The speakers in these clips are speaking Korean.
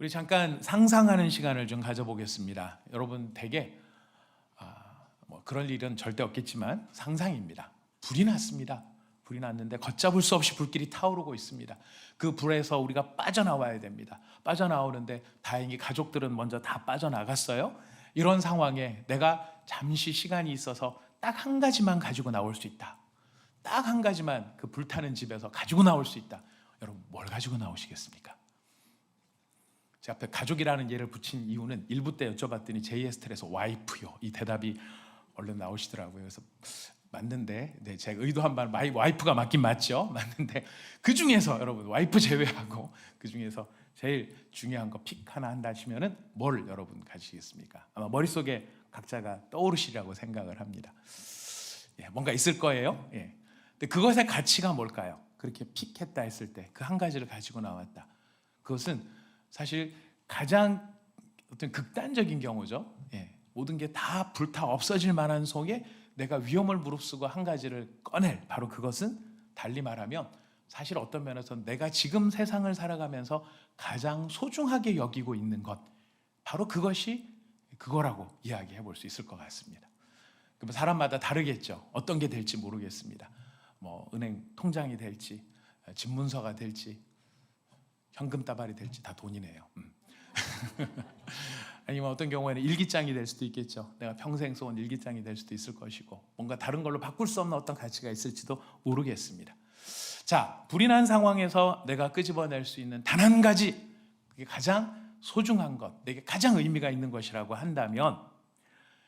우리 잠깐 상상하는 시간을 좀 가져보겠습니다. 여러분 대개 그럴 일은 절대 없겠지만 상상입니다. 불이 났습니다. 불이 났는데 걷잡을 수 없이 불길이 타오르고 있습니다. 그 불에서 우리가 빠져나와야 됩니다. 빠져나오는데 다행히 가족들은 먼저 다 빠져나갔어요. 이런 상황에 내가 잠시 시간이 있어서 딱 한 가지만 가지고 나올 수 있다. 딱 한 가지만 그 불타는 집에서 가지고 나올 수 있다. 여러분 뭘 가지고 나오시겠습니까? 제 앞에 가족이라는 예를 붙인 이유는 일부 때 여쭤봤더니 JS텔에서 와이프요. 이 대답이 얼른 나오시더라고요. 그래서 맞는데, 제가 의도한 바는 와이프가 맞긴 맞죠. 맞는데 그 중에서 여러분 와이프 제외하고 그 중에서 제일 중요한 거 픽 하나 한다 하시면은 뭘 여러분 가지시겠습니까? 아마 머릿속에 각자가 떠오르시리라고 생각을 합니다. 뭔가 있을 거예요. 근데 그것의 가치가 뭘까요? 그렇게 픽했다 했을 때 그 한 가지를 가지고 나왔다. 그것은 사실 가장 어떤 극단적인 경우죠. 모든 게 다 불타 없어질 만한 속에 내가 위험을 무릅쓰고 한 가지를 꺼낼, 바로 그것은 달리 말하면 사실 어떤 면에서 내가 지금 세상을 살아가면서 가장 소중하게 여기고 있는 것, 바로 그것이 그거라고 이야기해 볼 수 있을 것 같습니다. 그럼 사람마다 다르겠죠. 어떤 게 될지 모르겠습니다. 은행 통장이 될지, 집문서가 될지, 현금 따발이 될지 다 돈이네요. 아니면 어떤 경우에는 일기장이 될 수도 있겠죠. 내가 평생 써온 일기장이 될 수도 있을 것이고, 뭔가 다른 걸로 바꿀 수 없는 어떤 가치가 있을지도 모르겠습니다. 자, 불이 난 상황에서 내가 끄집어낼 수 있는 단 한 가지, 그게 가장 소중한 것, 내게 가장 의미가 있는 것이라고 한다면,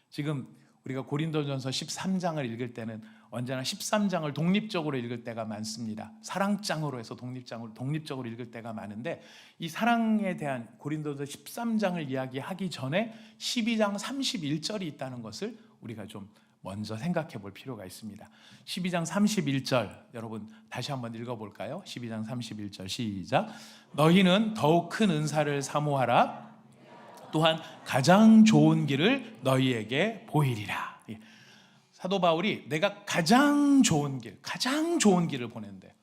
지금 우리가 고린도전서 13장을 읽을 때는 언제나 13장을 독립적으로 읽을 때가 많습니다. 사랑장으로 해서 독립적으로 읽을 때가 많은데, 이 사랑에 대한 고린도서 13장을 이야기하기 전에 12장 31절이 있다는 것을 우리가 좀 먼저 생각해 볼 필요가 있습니다. 12장 31절 여러분 다시 한번 읽어볼까요? 12장 31절 시작. 너희는 더욱 큰 은사를 사모하라. 또한 가장 좋은 길을 너희에게 보이리라. 사도 바울이 내가 가장 좋은 길을 보낸대.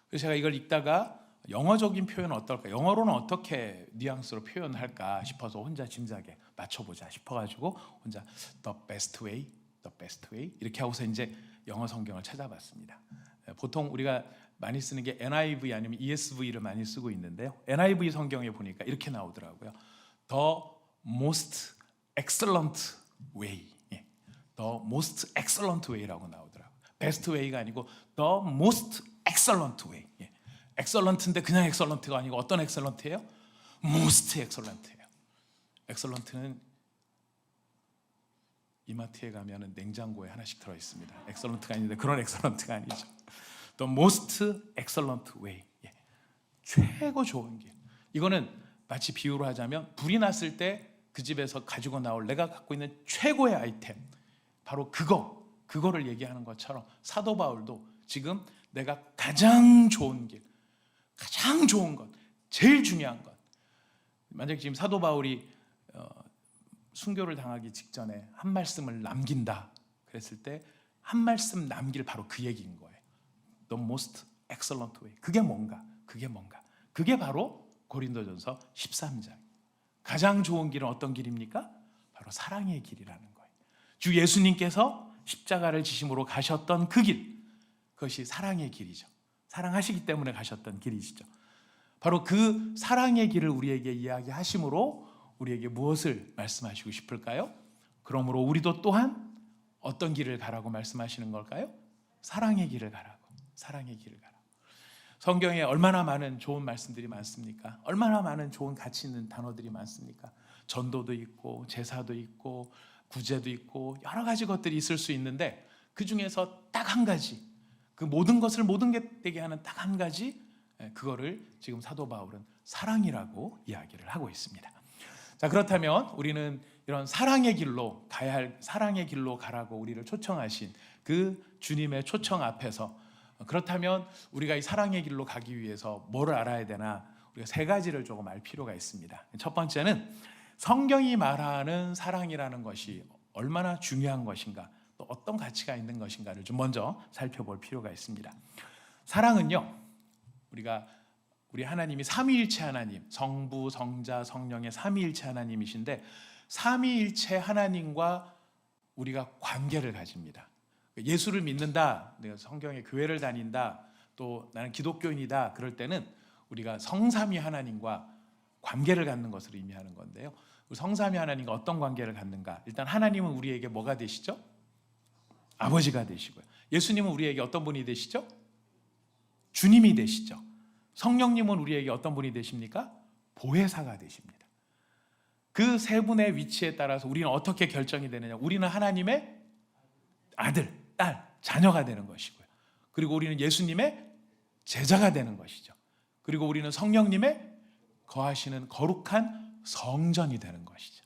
그래서 제가 이걸 읽다가 영어적인 표현은 어떨까? 영어로는 어떻게 뉘앙스로 표현할까 싶어서 혼자 짐작에 맞춰보자 싶어가지고 혼자 the best way 이렇게 하고서 이제 영어 성경을 찾아봤습니다. 보통 우리가 많이 쓰는 게 NIV 아니면 ESV를 많이 쓰고 있는데요. NIV 성경에 보니까 이렇게 나오더라고요. The most excellent way. The most excellent way라고 나오더라고요. best way가 아니고 the most excellent way. excellent인데 그냥 excellent가 아니고 어떤 excellent예요? most excellent예요. excellent는 이마트에 가면은 냉장고에 하나씩 들어 있습니다. excellent가 아닌데 그런 excellent가 아니죠. The most excellent way. 최고 좋은 길. 이거는 마치 비유로 하자면 불이 났을 때 그 집에서 가지고 나올 내가 갖고 있는 최고의 아이템, 바로 그거를 얘기하는 것처럼 사도 바울도 지금 내가 가장 좋은 길, 가장 좋은 것, 제일 중요한 것. 만약 지금 사도 바울이 순교를 당하기 직전에 한 말씀을 남긴다 그랬을 때 한 말씀 남길 바로 그 얘기인 거예요. The most excellent way. 그게 뭔가? 그게 바로 고린도전서 13장. 가장 좋은 길은 어떤 길입니까? 바로 사랑의 길이라는 거예요. 주 예수님께서 십자가를 지심으로 가셨던 그 길, 그것이 사랑의 길이죠. 사랑하시기 때문에 가셨던 길이시죠. 바로 그 사랑의 길을 우리에게 이야기하심으로 우리에게 무엇을 말씀하시고 싶을까요? 그러므로 우리도 또한 어떤 길을 가라고 말씀하시는 걸까요? 사랑의 길을 가라고. 성경에 얼마나 많은 좋은 말씀들이 많습니까? 얼마나 많은 좋은 가치 있는 단어들이 많습니까? 전도도 있고 제사도 있고 구제도 있고 여러 가지 것들이 있을 수 있는데 그 중에서 딱 한 가지, 그 모든 것을 모든 게 되게 하는 딱 한 가지, 그거를 지금 사도 바울은 사랑이라고 이야기를 하고 있습니다. 자, 그렇다면 우리는 이런 사랑의 길로 가야 할, 사랑의 길로 가라고 우리를 초청하신 그 주님의 초청 앞에서, 그렇다면 우리가 이 사랑의 길로 가기 위해서 뭐를 알아야 되나? 우리가 세 가지를 조금 알 필요가 있습니다. 첫 번째는 성경이 말하는 사랑이라는 것이 얼마나 중요한 것인가, 또 어떤 가치가 있는 것인가를 좀 먼저 살펴볼 필요가 있습니다. 사랑은요, 우리가 우리 하나님이 삼위일체 하나님, 성부, 성자, 성령의 삼위일체 하나님이신데 삼위일체 하나님과 우리가 관계를 가집니다. 예수를 믿는다, 내가 성경의 교회를 다닌다, 또 나는 기독교인이다 그럴 때는 우리가 성삼위 하나님과 관계를 갖는 것을 의미하는 건데요. 성삼위 하나님과 어떤 관계를 갖는가? 일단 하나님은 우리에게 뭐가 되시죠? 아버지가 되시고요. 예수님은 우리에게 어떤 분이 되시죠? 주님이 되시죠. 성령님은 우리에게 어떤 분이 되십니까? 보혜사가 되십니다. 그 세 분의 위치에 따라서 우리는 어떻게 결정이 되느냐? 우리는 하나님의 아들, 딸, 자녀가 되는 것이고요. 그리고 우리는 예수님의 제자가 되는 것이죠. 그리고 우리는 성령님의 거하시는 거룩한 성전이 되는 것이죠.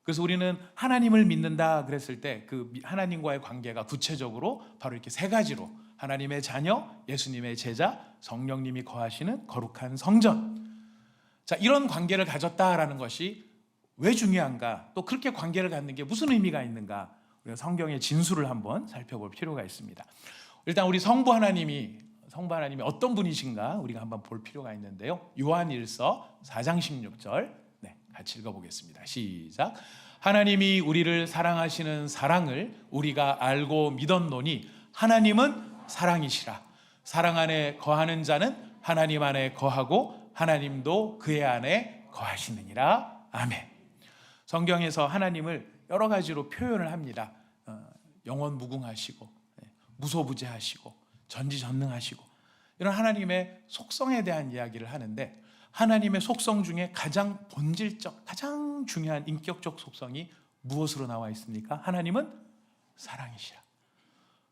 그래서 우리는 하나님을 믿는다 그랬을 때 그 하나님과의 관계가 구체적으로 바로 이렇게 세 가지로 하나님의 자녀, 예수님의 제자, 성령님이 거하시는 거룩한 성전. 자, 이런 관계를 가졌다라는 것이 왜 중요한가? 또 그렇게 관계를 갖는 게 무슨 의미가 있는가? 우리가 성경의 진수를 한번 살펴볼 필요가 있습니다. 일단 우리 성부 하나님이 어떤 분이신가 우리가 한번 볼 필요가 있는데요. 요한일서 4장 16절 같이 읽어보겠습니다. 시작. 하나님이 우리를 사랑하시는 사랑을 우리가 알고 믿었노니 하나님은 사랑이시라. 사랑 안에 거하는 자는 하나님 안에 거하고 하나님도 그의 안에 거하시느니라. 아멘. 성경에서 하나님을 여러 가지로 표현을 합니다. 영원무궁하시고 무소부재하시고 전지전능하시고 이런 하나님의 속성에 대한 이야기를 하는데 하나님의 속성 중에 가장 본질적, 가장 중요한 인격적 속성이 무엇으로 나와 있습니까? 하나님은 사랑이시라.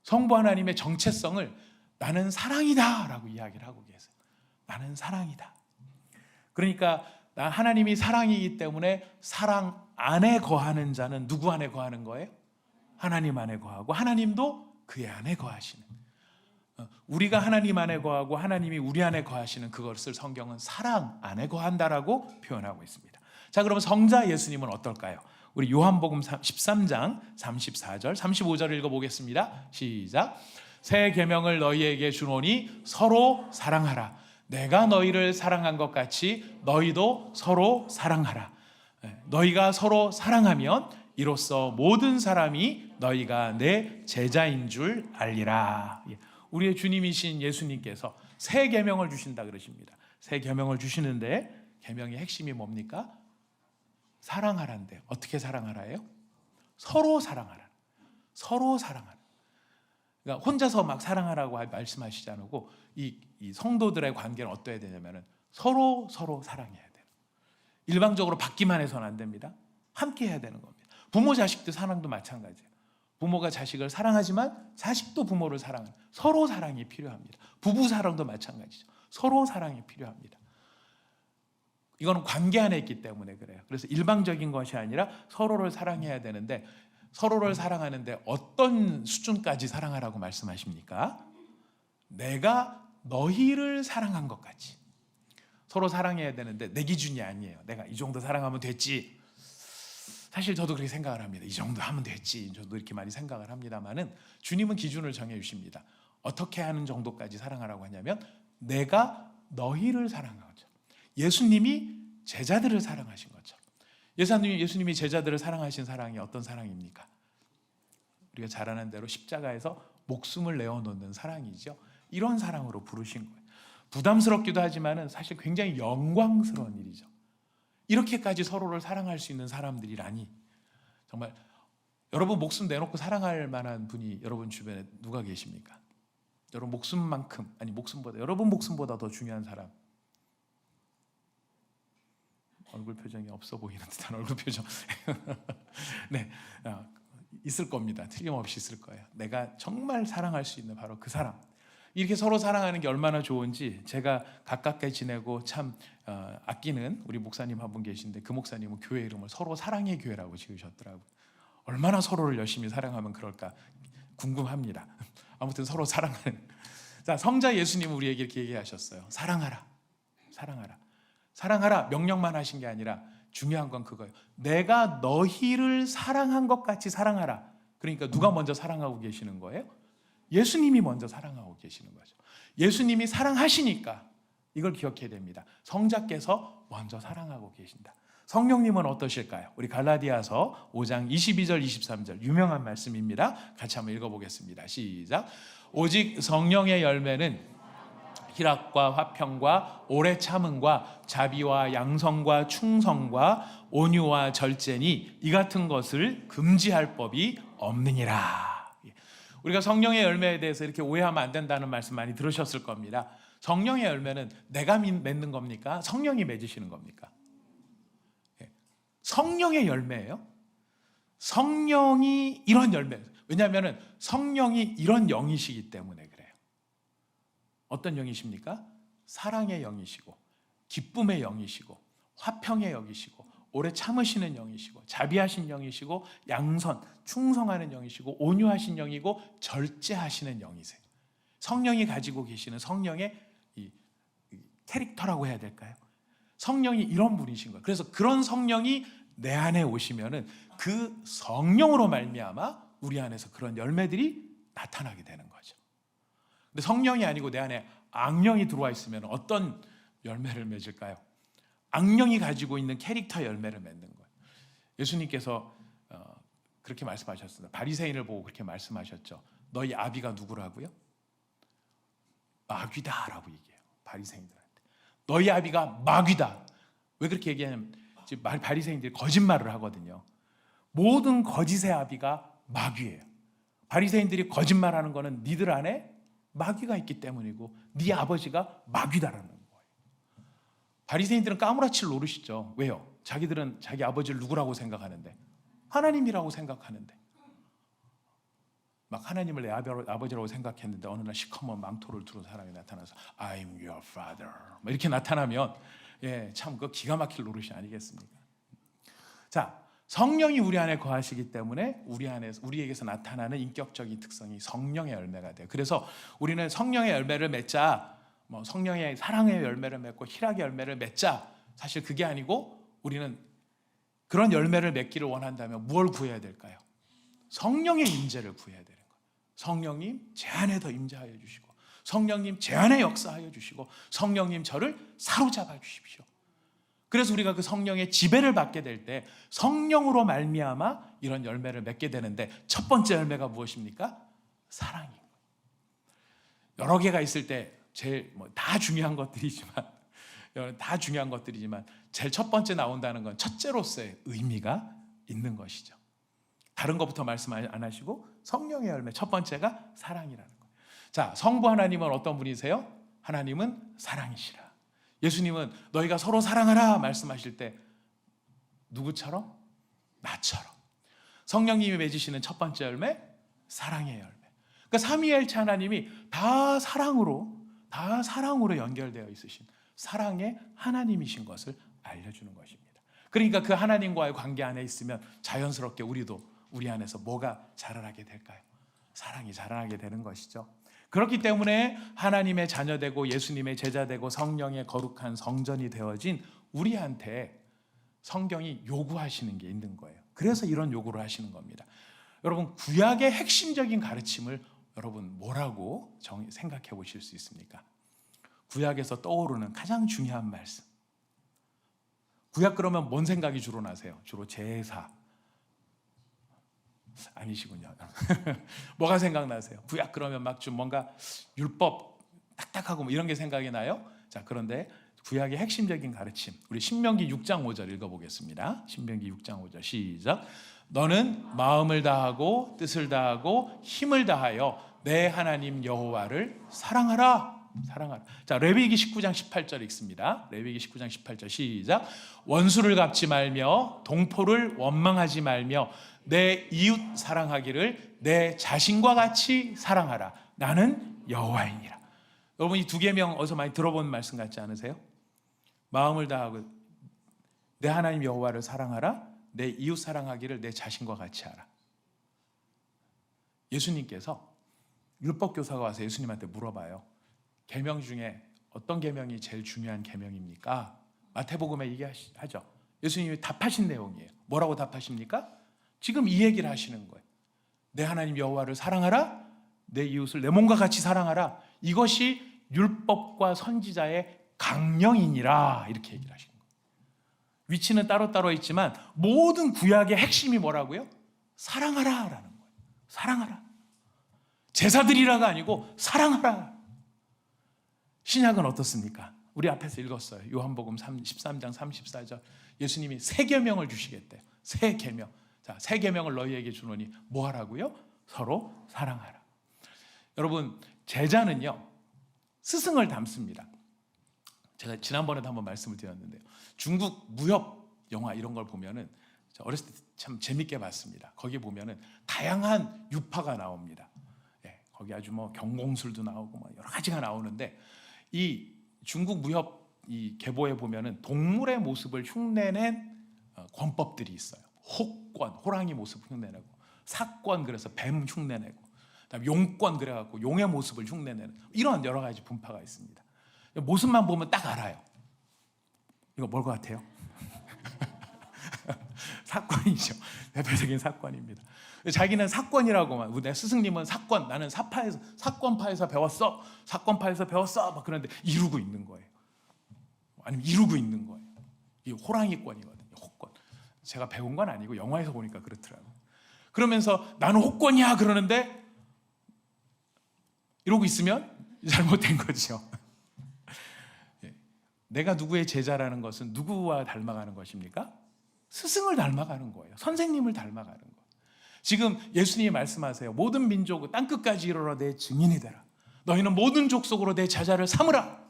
성부 하나님의 정체성을 나는 사랑이다 라고 이야기를 하고 계세요. 나는 사랑이다. 그러니까 하나님이 사랑이기 때문에 사랑 안에 거하는 자는 누구 안에 거하는 거예요? 하나님 안에 거하고 하나님도 그의 안에 거하시는, 우리가 하나님 안에 거하고 하나님이 우리 안에 거하시는 그것을 성경은 사랑 안에 거한다라고 표현하고 있습니다. 자, 그러면 성자 예수님은 어떨까요? 우리 요한복음 13장 34절 35절 읽어보겠습니다. 시작. 새 계명을 너희에게 주노니 서로 사랑하라. 내가 너희를 사랑한 것 같이 너희도 서로 사랑하라. 너희가 서로 사랑하면 이로써 모든 사람이 너희가 내 제자인 줄 알리라. 우리의 주님이신 예수님께서 새 계명을 주신다 그러십니다. 새 계명을 주시는데 계명의 핵심이 뭡니까? 사랑하라인데 어떻게 사랑하라예요? 서로 사랑하라. 서로 사랑하라. 그러니까 혼자서 막 사랑하라고 말씀하시지 않고 이 성도들의 관계는 어떠해야 되냐면은 서로 사랑해야 돼요. 일방적으로 받기만 해서는 안 됩니다. 함께 해야 되는 겁니다. 부모 자식들 사랑도 마찬가지예요. 부모가 자식을 사랑하지만 자식도 부모를 사랑해요. 서로 사랑이 필요합니다. 부부 사랑도 마찬가지죠. 서로 사랑이 필요합니다. 이거는 관계 안에 있기 때문에 그래요. 그래서 일방적인 것이 아니라 서로를 사랑해야 되는데 서로를 사랑하는데 어떤 수준까지 사랑하라고 말씀하십니까? 내가 너희를 사랑한 것 같이. 서로 사랑해야 되는데 내 기준이 아니에요. 내가 이 정도 사랑하면 됐지. 사실 저도 그렇게 생각을 합니다. 이 정도 하면 됐지. 저도 이렇게 많이 생각을 합니다만은 주님은 기준을 정해 주십니다. 어떻게 하는 정도까지 사랑하라고 하냐면 내가 너희를 사랑한 거죠. 예수님이 제자들을 사랑하신 거죠. 예수님이 제자들을 사랑하신 사랑이 어떤 사랑입니까? 우리가 잘 아는 대로 십자가에서 목숨을 내어놓는 사랑이죠. 이런 사랑으로 부르신 거예요. 부담스럽기도 하지만은 사실 굉장히 영광스러운 일이죠. 이렇게까지 서로를 사랑할 수 있는 사람들이라니 정말 여러분 목숨 내놓고 사랑할 만한 분이 여러분 주변에 누가 계십니까? 여러분 목숨만큼 아니 목숨보다 여러분 목숨보다 더 중요한 사람. 얼굴 표정이 없어 보이는 듯한 얼굴 표정. 네, 있을 겁니다. 틀림없이 있을 거예요. 내가 정말 사랑할 수 있는 바로 그 사람. 이렇게 서로 사랑하는 게 얼마나 좋은지 제가 가깝게 지내고 참 아끼는 우리 목사님 한 분 계신데 그 목사님은 교회 이름을 서로 사랑의 교회라고 지으셨더라고요. 얼마나 서로를 열심히 사랑하면 그럴까 궁금합니다. 아무튼 서로 사랑하는. 자, 성자 예수님은 우리에게 이렇게 얘기하셨어요. 사랑하라. 사랑하라. 사랑하라 명령만 하신 게 아니라 중요한 건 그거예요. 내가 너희를 사랑한 것 같이 사랑하라. 그러니까 누가 먼저 사랑하고 계시는 거예요? 예수님이 먼저 사랑하고 계시는 거죠. 예수님이 사랑하시니까 이걸 기억해야 됩니다. 성자께서 먼저 사랑하고 계신다. 성령님은 어떠실까요? 우리 갈라디아서 5장 22절 23절 유명한 말씀입니다. 같이 한번 읽어보겠습니다. 시작. 오직 성령의 열매는 희락과 화평과 오래 참음과 자비와 양성과 충성과 온유와 절제니 이 같은 것을 금지할 법이 없느니라. 우리가 성령의 열매에 대해서 이렇게 오해하면 안 된다는 말씀 많이 들으셨을 겁니다. 성령의 열매는 내가 맺는 겁니까? 성령이 맺으시는 겁니까? 성령의 열매예요. 성령이 이런 열매. 왜냐하면 성령이 이런 영이시기 때문에 그래요. 어떤 영이십니까? 사랑의 영이시고 기쁨의 영이시고 화평의 영이시고 오래 참으시는 영이시고 자비하신 영이시고 양선, 충성하는 영이시고 온유하신 영이고 절제하시는 영이세요. 성령이 가지고 계시는 성령의 이 캐릭터라고 해야 될까요? 성령이 이런 분이신 거예요. 그래서 그런 성령이 내 안에 오시면은 그 성령으로 말미암아 우리 안에서 그런 열매들이 나타나게 되는 거죠. 근데 성령이 아니고 내 안에 악령이 들어와 있으면 어떤 열매를 맺을까요? 악령이 가지고 있는 캐릭터 열매를 맺는 거예요. 예수님께서 그렇게 말씀하셨습니다. 바리새인을 보고 그렇게 말씀하셨죠. 너희 아비가 누구라고요? 마귀다라고 얘기해요. 바리새인들한테. 너희 아비가 마귀다. 왜 그렇게 얘기하냐면 바리새인들이 거짓말을 하거든요. 모든 거짓의 아비가 마귀예요. 바리새인들이 거짓말하는 거는 니들 안에 마귀가 있기 때문이고 네 아버지가 마귀다라는 거예요. 바리새인들은 까무라치를 노리시죠. 왜요? 자기들은 자기 아버지를 누구라고 생각하는데? 하나님이라고 생각하는데 막 하나님을 내 아버지라고 생각했는데 어느 날 시커먼 망토를 두른 사람이 나타나서 I'm your father 이렇게 나타나면 참 그 기가 막힐 노릇이 아니겠습니까? 자, 성령이 우리 안에 거하시기 때문에 우리에게서 나타나는 인격적인 특성이 성령의 열매가 돼요. 그래서 우리는 성령의 열매를 맺자, 성령의 사랑의 열매를 맺고 희락의 열매를 맺자. 사실 그게 아니고 우리는 그런 열매를 맺기를 원한다면 무엇을 구해야 될까요? 성령의 임재를 구해야 되는 거예요. 성령님 제 안에 더 임재하여 주시고 성령님 제 안에 역사하여 주시고 성령님 저를 사로잡아 주십시오. 그래서 우리가 그 성령의 지배를 받게 될 때 성령으로 말미암아 이런 열매를 맺게 되는데 첫 번째 열매가 무엇입니까? 사랑인 거예요. 여러 개가 있을 때 제일 다 중요한 것들이지만 제일 첫 번째 나온다는 건 첫째로서의 의미가 있는 것이죠. 다른 것부터 말씀 안 하시고 성령의 열매 첫 번째가 사랑이라는 거예요. 자, 성부 하나님은 어떤 분이세요? 하나님은 사랑이시라. 예수님은 너희가 서로 사랑하라 말씀하실 때 누구처럼? 나처럼. 성령님이 맺으시는 첫 번째 열매 사랑의 열매. 그러니까 삼위일체 하나님이 다 사랑으로 연결되어 있으신 사랑의 하나님이신 것을 알려주는 것입니다. 그러니까 그 하나님과의 관계 안에 있으면 자연스럽게 우리도 우리 안에서 뭐가 자라나게 될까요? 사랑이 자라나게 되는 것이죠. 그렇기 때문에 하나님의 자녀되고 예수님의 제자되고 성령의 거룩한 성전이 되어진 우리한테 성경이 요구하시는 게 있는 거예요. 그래서 이런 요구를 하시는 겁니다. 여러분, 구약의 핵심적인 가르침을 여러분 뭐라고 생각해 보실 수 있습니까? 구약에서 떠오르는 가장 중요한 말씀. 구약 그러면 뭔 생각이 주로 나세요? 주로 제사. 아니시군요. 뭐가 생각나세요? 구약 그러면 막 좀 뭔가 율법 딱딱하고 이런 게 생각이 나요? 자, 그런데 구약의 핵심적인 가르침, 우리 신명기 6장 5절 읽어보겠습니다. 신명기 6장 5절 시작. 너는 마음을 다하고 뜻을 다하고 힘을 다하여 내 하나님 여호와를 사랑하라. 자, 레위기 19장 18절 읽습니다. 레위기 19장 18절 시작. 원수를 갚지 말며 동포를 원망하지 말며 내 이웃 사랑하기를 내 자신과 같이 사랑하라. 나는 여호와이니라. 여러분, 이 두 계명 어디서 많이 들어본 말씀 같지 않으세요? 마음을 다하고 내 하나님 여호와를 사랑하라. 내 이웃 사랑하기를 내 자신과 같이 하라. 예수님께서 율법교사가 와서 예수님한테 물어봐요. 계명 중에 어떤 계명이 제일 중요한 계명입니까? 마태복음에 얘기하죠. 예수님이 답하신 내용이에요. 뭐라고 답하십니까? 지금 이 얘기를 하시는 거예요. 내 하나님 여호와를 사랑하라. 내 이웃을 내 몸과 같이 사랑하라. 이것이 율법과 선지자의 강령이니라 이렇게 얘기를 하신 거예요. 위치는 따로따로 있지만 모든 구약의 핵심이 뭐라고요? 사랑하라라는 거예요. 사랑하라. 제사드리라가 아니고 사랑하라. 신약은 어떻습니까? 우리 앞에서 읽었어요. 요한복음 13장 34절. 예수님이 새 계명을 주시겠대요. 새 계명. 자, 새 계명을 너희에게 주노니 뭐 하라고요? 서로 사랑하라. 여러분, 제자는요 스승을 닮습니다. 제가 지난번에도 한번 말씀을 드렸는데요. 중국 무협 영화 이런 걸 보면은 어렸을 때 참 재밌게 봤습니다. 거기 보면은 다양한 유파가 나옵니다. 예, 거기 아주 뭐 경공술도 나오고 뭐 여러 가지가 나오는데 이 중국 무협 이 계보에 보면은 동물의 모습을 흉내낸 권법들이 있어요. 혹권, 호랑이 모습 흉내내고, 사권 그래서 뱀 흉내내고, 그다음에 용권 그래갖고 용의 모습을 흉내내는 이런 여러 가지 분파가 있습니다. 모습만 보면 딱 알아요. 이거 뭘 것 같아요? 사건이죠. 대표적인 사건입니다. 자기는 사건이라고만, 내 스승님은 사건, 나는 사건파에서 배웠어, 사건파에서 배웠어, 막 그런데 이루고 있는 거예요. 아니면 이루고 있는 거예요. 이게 호랑이권이거든요. 혹권. 제가 배운 건 아니고 영화에서 보니까 그렇더라고요. 그러면서 나는 혹권이야 그러는데 이러고 있으면 잘못된 거죠. 내가 누구의 제자라는 것은 누구와 닮아가는 것입니까? 스승을 닮아가는 거예요. 선생님을 닮아가는 거예요. 지금 예수님이 말씀하세요. 모든 민족 땅끝까지 이르러 내 증인이 되라. 너희는 모든 족속으로 내 제자를 삼으라.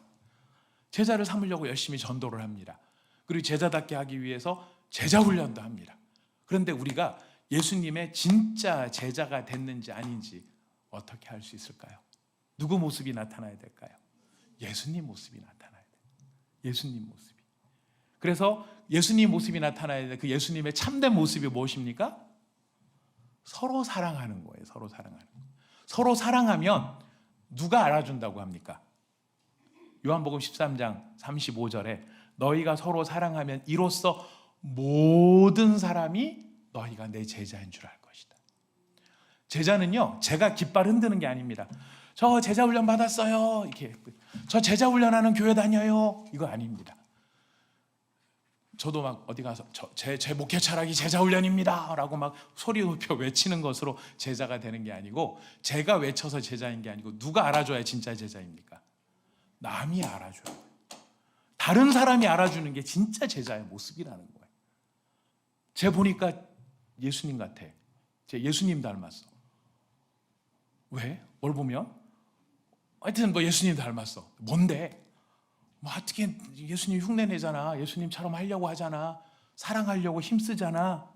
제자를 삼으려고 열심히 전도를 합니다. 그리고 제자답게 하기 위해서 제자 훈련도 합니다. 그런데 우리가 예수님의 진짜 제자가 됐는지 아닌지 어떻게 할 수 있을까요? 누구 모습이 나타나야 될까요? 예수님 모습이 나타나야 돼요. 예수님 모습이. 그래서 예수님 모습이 나타나야 돼. 그 예수님의 참된 모습이 무엇입니까? 서로 사랑하는 거예요. 서로 사랑하는 거. 서로 사랑하면 누가 알아준다고 합니까? 요한복음 13장 35절에 너희가 서로 사랑하면 이로써 모든 사람이 너희가 내 제자인 줄 알 것이다. 제자는요, 제가 깃발 흔드는 게 아닙니다. 저 제자 훈련 받았어요. 이렇게 저 제자 훈련하는 교회 다녀요. 이거 아닙니다. 저도 막 어디 가서 제 목회 철학이 제자 훈련입니다 라고 막 소리 높여 외치는 것으로 제자가 되는 게 아니고, 제가 외쳐서 제자인 게 아니고 누가 알아줘야 진짜 제자입니까? 남이 알아줘요. 다른 사람이 알아주는 게 진짜 제자의 모습이라는 거예요. 제 보니까 예수님 같아. 제 예수님 닮았어. 왜? 뭘 보면? 하여튼 뭐 예수님 닮았어. 뭔데? 뭐 어떻게 예수님 흉내내잖아. 예수님처럼 하려고 하잖아. 사랑하려고 힘쓰잖아.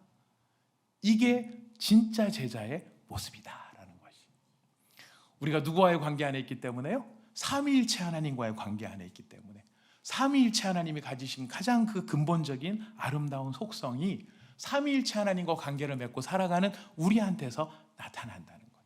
이게 진짜 제자의 모습이다라는 것이. 우리가 누구와의 관계 안에 있기 때문에요? 삼위일체 하나님과의 관계 안에 있기 때문에. 삼위일체 하나님이 가지신 가장 그 근본적인 아름다운 속성이 삼위일체 하나님과 관계를 맺고 살아가는 우리한테서 나타난다는 거예요.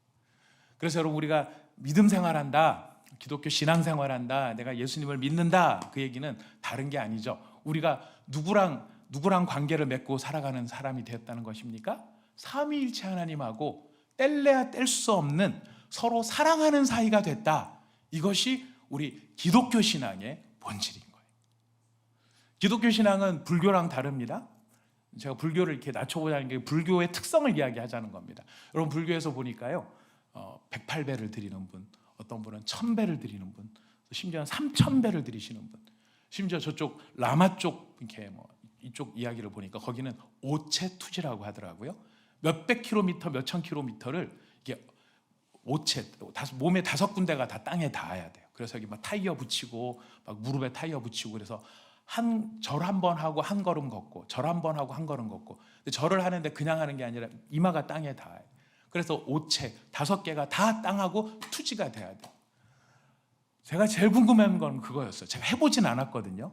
그래서 여러분, 우리가 믿음 생활한다, 기독교 신앙생활한다, 내가 예수님을 믿는다, 그 얘기는 다른 게 아니죠. 우리가 누구랑 관계를 맺고 살아가는 사람이 되었다는 것입니까? 삼위일체 하나님하고 뗄래야 뗄 수 없는 서로 사랑하는 사이가 됐다. 이것이 우리 기독교 신앙의 본질인 거예요. 기독교 신앙은 불교랑 다릅니다. 제가 불교를 이렇게 낮춰보자는 게 불교의 특성을 이야기하자는 겁니다. 여러분, 불교에서 보니까요, 108배를 드리는 분, 어떤 분은 1000배를 드리는 분, 심지어는 3000배를 드리시는 분, 심지어 저쪽 라마 쪽 이렇게 뭐 이쪽 이야기를 보니까 거기는 오체 투지라고 하더라고요. 몇백 킬로미터, 몇천 킬로미터를 이게 오체, 몸에 5군데가 다 땅에 닿아야 돼요. 그래서 여기 막 타이어 붙이고, 막 무릎에 타이어 붙이고, 그래서 절 한 번 하고 한 걸음 걷고, 절 한 번 하고 한 걸음 걷고. 근데 절을 하는데 그냥 하는 게 아니라 이마가 땅에 닿아요. 그래서 오체 5개가 다 땅하고 투지가 돼야 돼요. 제가 제일 궁금한 건 그거였어요. 제가 해보진 않았거든요.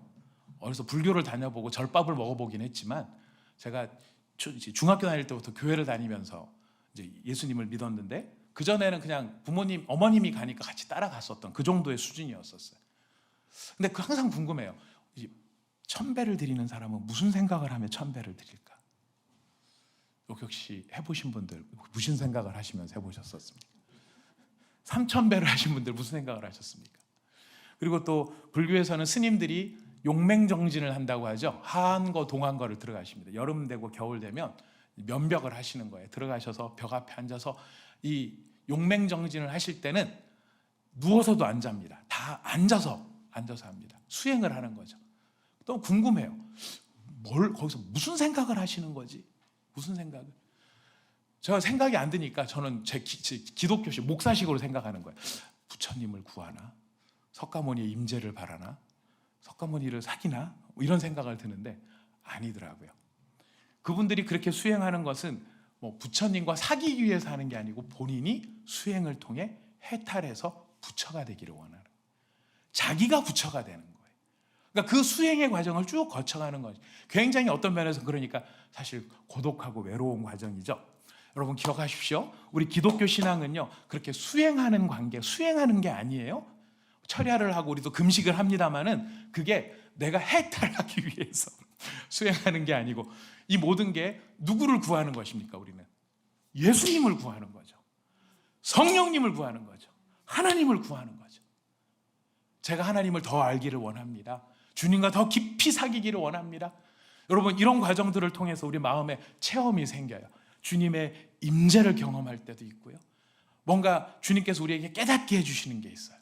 어디서 불교를 다녀보고 절밥을 먹어보긴 했지만, 제가 중학교 다닐 때부터 교회를 다니면서 이제 예수님을 믿었는데, 그 전에는 그냥 부모님, 어머님이 가니까 같이 따라갔었던 그 정도의 수준이었었어요. 근데 항상 궁금해요. 1000배를 드리는 사람은 무슨 생각을 하면 1000배를 드릴까? 혹시 해보신 분들 무슨 생각을 하시면서 해보셨습니까? 3000배를 하신 분들 무슨 생각을 하셨습니까? 그리고 또 불교에서는 스님들이 용맹정진을 한다고 하죠. 하한거 동한거를 들어가십니다. 여름 되고 겨울 되면 면벽을 하시는 거예요. 들어가셔서 벽 앞에 앉아서 이 용맹정진을 하실 때는 누워서도 안 잡니다. 다 앉아서 합니다. 수행을 하는 거죠. 또 궁금해요. 거기서 무슨 생각을 하시는 거지? 무슨 생각을? 제가 생각이 안 드니까 저는 제 기독교식 목사식으로 생각하는 거예요. 부처님을 구하나? 석가모니의 임재를 바라나? 석가모니를 사귀나? 이런 생각을 드는데 아니더라고요. 그분들이 그렇게 수행하는 것은 부처님과 사귀기 위해서 하는 게 아니고 본인이 수행을 통해 해탈해서 부처가 되기를 원하는, 자기가 부처가 되는 거예요. 그러니까 그 수행의 과정을 쭉 거쳐가는 거죠. 굉장히 어떤 면에서 그러니까 사실 고독하고 외로운 과정이죠. 여러분 기억하십시오. 우리 기독교 신앙은요, 그렇게 수행하는 관계, 수행하는 게 아니에요. 철야를 하고 우리도 금식을 합니다만은 그게 내가 해탈하기 위해서 수행하는 게 아니고, 이 모든 게 누구를 구하는 것입니까? 우리는 예수님을 구하는 거죠. 성령님을 구하는 거죠. 하나님을 구하는 거죠. 제가 하나님을 더 알기를 원합니다. 주님과 더 깊이 사귀기를 원합니다. 여러분, 이런 과정들을 통해서 우리 마음에 체험이 생겨요. 주님의 임재를 경험할 때도 있고요. 뭔가 주님께서 우리에게 깨닫게 해주시는 게 있어요.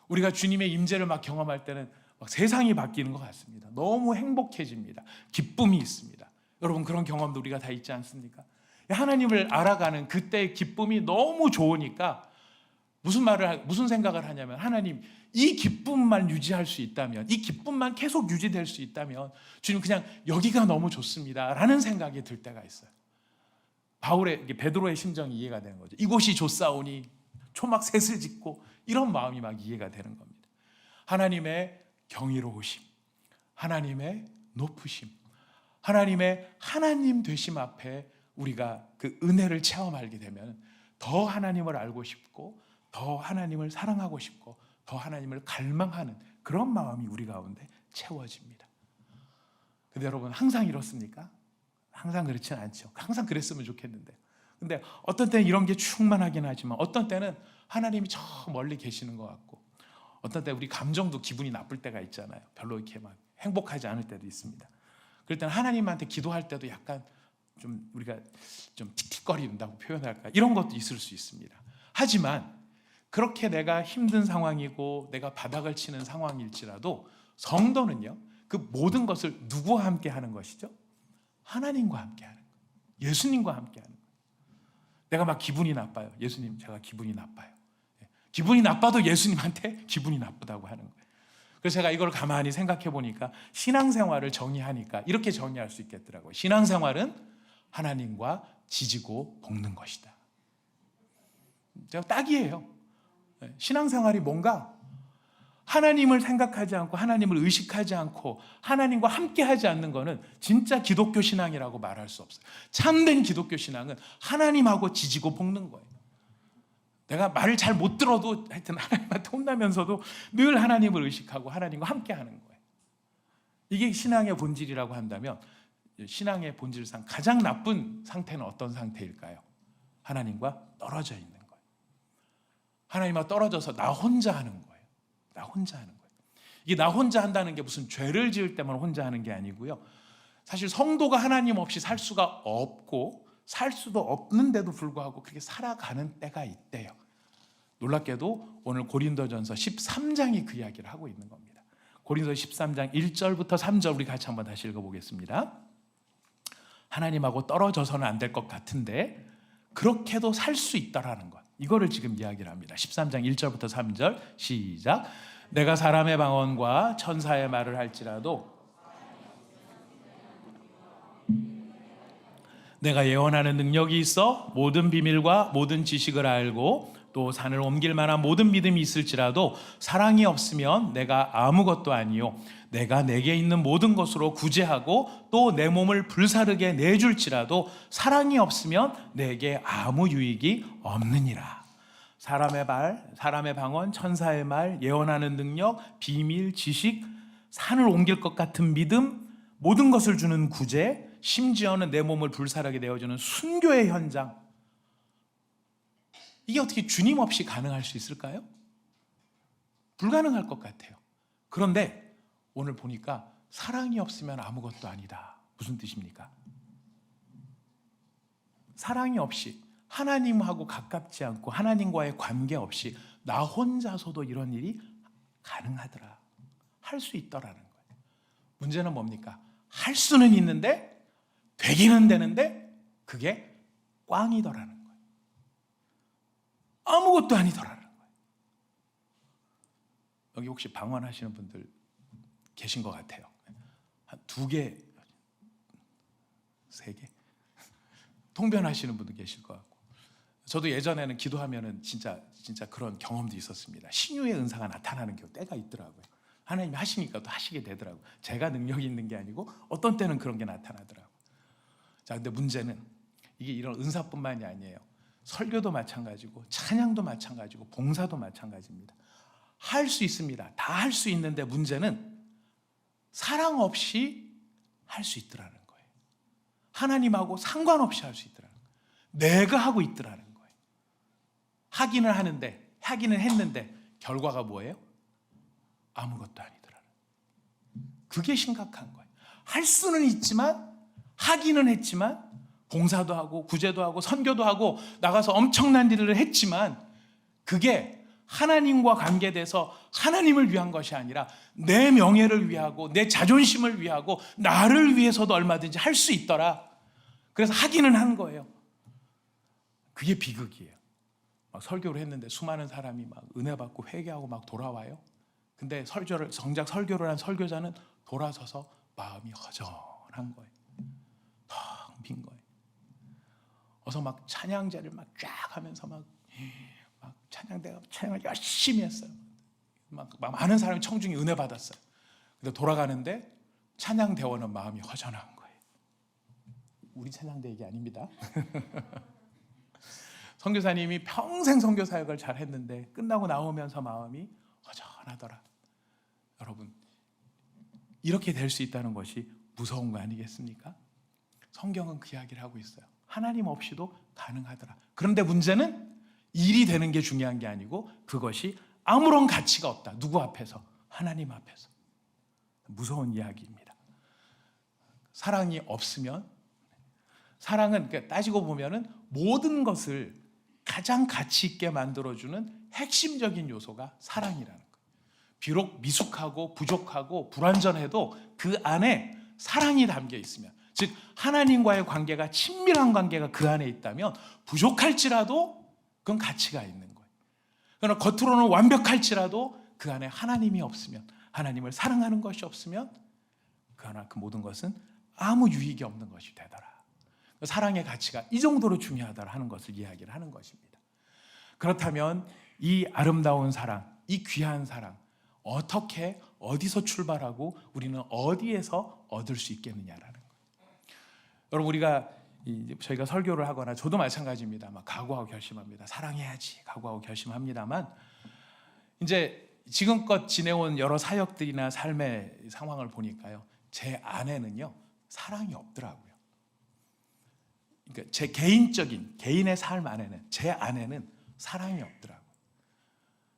우리가 주님의 임재를 막 경험할 때는 막 세상이 바뀌는 것 같습니다. 너무 행복해집니다. 기쁨이 있습니다. 여러분, 그런 경험도 우리가 다 있지 않습니까? 하나님을 알아가는 그때의 기쁨이 너무 좋으니까 무슨 생각을 하냐면, 하나님, 이 기쁨만 유지할 수 있다면, 이 기쁨만 계속 유지될 수 있다면 주님, 그냥 여기가 너무 좋습니다 라는 생각이 들 때가 있어요. 베드로의 심정이 이해가 되는 거죠. 이곳이 좋사오니 초막 셋을 짓고, 이런 마음이 막 이해가 되는 겁니다. 하나님의 경이로우심, 하나님의 높으심, 하나님의 하나님 되심 앞에 우리가 그 은혜를 체험하게 되면 더 하나님을 알고 싶고, 더 하나님을 사랑하고 싶고, 더 하나님을 갈망하는 그런 마음이 우리 가운데 채워집니다. 근데 여러분, 항상 이렇습니까? 항상 그렇지는 않죠. 항상 그랬으면 좋겠는데, 근데 어떤 때는 이런 게 충만하긴 하지만 어떤 때는 하나님이 저 멀리 계시는 것 같고, 어떤 때 우리 감정도 기분이 나쁠 때가 있잖아요. 별로 이렇게 막 행복하지 않을 때도 있습니다. 그럴 때는 하나님한테 기도할 때도 약간 좀 우리가 좀 틱틱거린다고 표현할까, 이런 것도 있을 수 있습니다. 하지만 그렇게 내가 힘든 상황이고 내가 바닥을 치는 상황일지라도 성도는요, 그 모든 것을 누구와 함께 하는 것이죠? 하나님과 함께 하는 거예요. 예수님과 함께 하는 거예요. 내가 막 기분이 나빠요. 예수님, 제가 기분이 나빠요. 기분이 나빠도 예수님한테 기분이 나쁘다고 하는 거예요. 그래서 제가 이걸 가만히 생각해 보니까 신앙생활을 정의하니까 이렇게 정의할 수 있겠더라고요. 신앙생활은 하나님과 지지고 볶는 것이다. 제가 딱이에요. 신앙생활이 뭔가 하나님을 생각하지 않고, 하나님을 의식하지 않고, 하나님과 함께하지 않는 것은 진짜 기독교 신앙이라고 말할 수 없어요. 참된 기독교 신앙은 하나님하고 지지고 볶는 거예요. 내가 말을 잘 못 들어도 하여튼 하나님한테 혼나면서도 늘 하나님을 의식하고 하나님과 함께하는 거예요. 이게 신앙의 본질이라고 한다면, 신앙의 본질상 가장 나쁜 상태는 어떤 상태일까요? 하나님과 떨어져 있는 거예요. 하나님과 떨어져서 나 혼자 하는 거예요. 나 혼자 하는 거예요. 이게 나 혼자 한다는 게 무슨 죄를 지을 때만 혼자 하는 게 아니고요. 사실 성도가 하나님 없이 살 수가 없고 살 수도 없는데도 불구하고 그렇게 살아가는 때가 있대요. 놀랍게도 오늘 고린도전서 13장이 그 이야기를 하고 있는 겁니다. 고린도서 13장 1절부터 3절 우리 같이 한번 다시 읽어보겠습니다. 하나님하고 떨어져서는 안 될 것 같은데 그렇게도 살 수 있다라는 것, 이거를 지금 이야기를 합니다. 13장 1절부터 3절 시작. 내가 사람의 방언과 천사의 말을 할지라도, 내가 예언하는 능력이 있어 모든 비밀과 모든 지식을 알고 또 산을 옮길 만한 모든 믿음이 있을지라도 사랑이 없으면 내가 아무것도 아니요, 내가 내게 있는 모든 것으로 구제하고 또 내 몸을 불사르게 내줄지라도 사랑이 없으면 내게 아무 유익이 없느니라. 사람의 말, 사람의 방언, 천사의 말, 예언하는 능력, 비밀, 지식, 산을 옮길 것 같은 믿음, 모든 것을 주는 구제, 심지어는 내 몸을 불사르게 내어주는 순교의 현장, 이게 어떻게 주님 없이 가능할 수 있을까요? 불가능할 것 같아요. 그런데 오늘 보니까 사랑이 없으면 아무것도 아니다. 무슨 뜻입니까? 사랑이 없이 하나님하고 가깝지 않고 하나님과의 관계 없이 나 혼자서도 이런 일이 가능하더라. 할 수 있더라는 거예요. 문제는 뭡니까? 할 수는 있는데 되기는 되는데 그게 꽝이더라는 거예요. 아무것도 아니더라는 거예요. 여기 혹시 방언하시는 분들 계신 것 같아요. 한 2개, 3개 통변하시는 분도 계실 것 같고, 저도 예전에는 기도하면은 진짜 그런 경험도 있었습니다. 신유의 은사가 나타나는 때가 있더라고요. 하나님이 하시니까 또 하시게 되더라고요. 제가 능력이 있는 게 아니고 어떤 때는 그런 게 나타나더라고요. 자, 근데 문제는 이게 이런 은사뿐만이 아니에요. 설교도 마찬가지고 찬양도 마찬가지고 봉사도 마찬가지입니다. 할 수 있습니다. 다 할 수 있는데 문제는 사랑 없이 할 수 있더라는 거예요. 하나님하고 상관없이 할 수 있더라는 거예요. 내가 하고 있더라는 거예요. 하기는 했는데 결과가 뭐예요? 아무것도 아니더라는 거예요. 그게 심각한 거예요. 할 수는 있지만, 하기는 했지만, 봉사도 하고 구제도 하고 선교도 하고 나가서 엄청난 일을 했지만 그게 하나님과 관계돼서 하나님을 위한 것이 아니라 내 명예를 위하고 내 자존심을 위하고 나를 위해서도 얼마든지 할 수 있더라. 그래서 하기는 한 거예요. 그게 비극이에요. 막 설교를 했는데 수많은 사람이 막 은혜 받고 회개하고 막 돌아와요. 근데 정작 설교를 한 설교자는 돌아서서 마음이 허전한 거예요. 텅 빈 거예요. 어서 막 찬양제를 막 쫙 하면서 막 찬양을 열심히 했어요. 막 많은 사람이 청중이 은혜 받았어요. 근데 돌아가는데 찬양대원은 마음이 허전한 거예요. 우리 찬양대 얘기 아닙니다. 선교사님이 평생 선교 사역을 잘 했는데 끝나고 나오면서 마음이 허전하더라. 여러분, 이렇게 될 수 있다는 것이 무서운 거 아니겠습니까? 성경은 그 이야기를 하고 있어요. 하나님 없이도 가능하더라. 그런데 문제는 일이 되는 게 중요한 게 아니고 그것이 아무런 가치가 없다. 누구 앞에서? 하나님 앞에서. 무서운 이야기입니다. 사랑이 없으면, 사랑은 따지고 보면은 모든 것을 가장 가치 있게 만들어주는 핵심적인 요소가 사랑이라는 거예요. 비록 미숙하고 부족하고 불완전해도 그 안에 사랑이 담겨 있으면, 즉 하나님과의 관계가 친밀한 관계가 그 안에 있다면 부족할지라도 그건 가치가 있는 거예요. 그러나 겉으로는 완벽할지라도 그 안에 하나님이 없으면, 하나님을 사랑하는 것이 없으면 그 모든 것은 아무 유익이 없는 것이 되더라. 사랑의 가치가 이 정도로 중요하다 하는 것을 이야기를 하는 것입니다. 그렇다면 이 아름다운 사랑, 이 귀한 사랑, 어떻게 어디서 출발하고 우리는 어디에서 얻을 수 있겠느냐라는 거예요. 여러분, 저희가 설교를 하거나 저도 마찬가지입니다. 막 각오하고 결심합니다. 사랑해야지 각오하고 결심합니다만 이제 지금껏 지내온 여러 사역들이나 삶의 상황을 보니까요, 제 안에는요 사랑이 없더라고요. 그러니까 제 개인의 삶 안에는, 제 안에는 사랑이 없더라고요.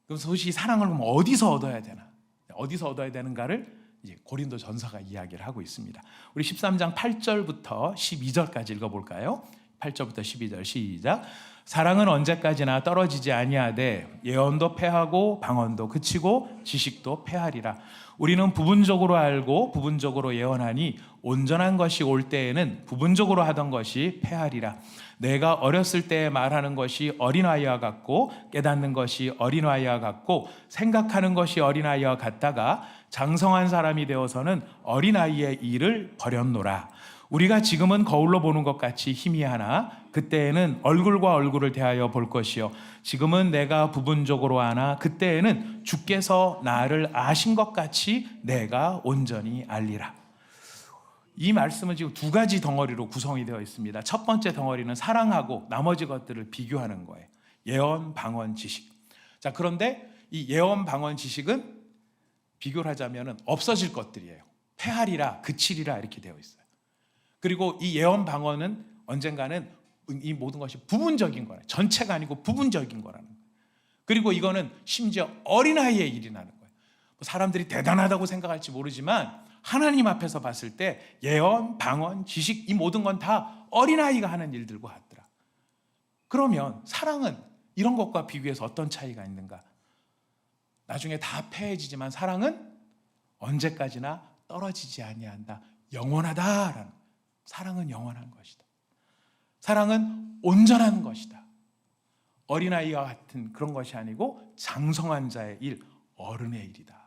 그래서 도대체 이 사랑을 그럼 어디서 얻어야 되나? 어디서 얻어야 되는가를 이제 고린도 전서가 이야기를 하고 있습니다. 우리 13장 8절부터 12절까지 읽어볼까요? 8절부터 12절 시작. 사랑은 언제까지나 떨어지지 아니하되 예언도 패하고 방언도 그치고 지식도 패하리라. 우리는 부분적으로 알고 부분적으로 예언하니 온전한 것이 올 때에는 부분적으로 하던 것이 패하리라. 내가 어렸을 때 말하는 것이 어린아이와 같고 깨닫는 것이 어린아이와 같고 생각하는 것이 어린아이와 같다가 장성한 사람이 되어서는 어린아이의 일을 버렸노라. 우리가 지금은 거울로 보는 것 같이 희미하나 그때에는 얼굴과 얼굴을 대하여 볼 것이요 지금은 내가 부분적으로 아나 그때에는 주께서 나를 아신 것 같이 내가 온전히 알리라. 이 말씀은 지금 2가지 덩어리로 구성이 되어 있습니다. 첫 번째 덩어리는 사랑하고 나머지 것들을 비교하는 거예요. 예언, 방언, 지식. 자, 그런데 이 예언, 방언, 지식은 비교를 하자면 없어질 것들이에요. 패하리라, 그치리라 이렇게 되어 있어요. 그리고 이 예언, 방언은 언젠가는 이 모든 것이 부분적인 거예요. 전체가 아니고 부분적인 거라는 거예요. 그리고 이거는 심지어 어린아이의 일이라는 거예요. 사람들이 대단하다고 생각할지 모르지만 하나님 앞에서 봤을 때 예언, 방언, 지식 이 모든 건 다 어린아이가 하는 일들과 같더라. 그러면 사랑은 이런 것과 비교해서 어떤 차이가 있는가? 나중에 다 패해지지만 사랑은 언제까지나 떨어지지 아니한다. 영원하다라는. 사랑은 영원한 것이다. 사랑은 온전한 것이다. 어린아이와 같은 그런 것이 아니고 장성한 자의 일, 어른의 일이다.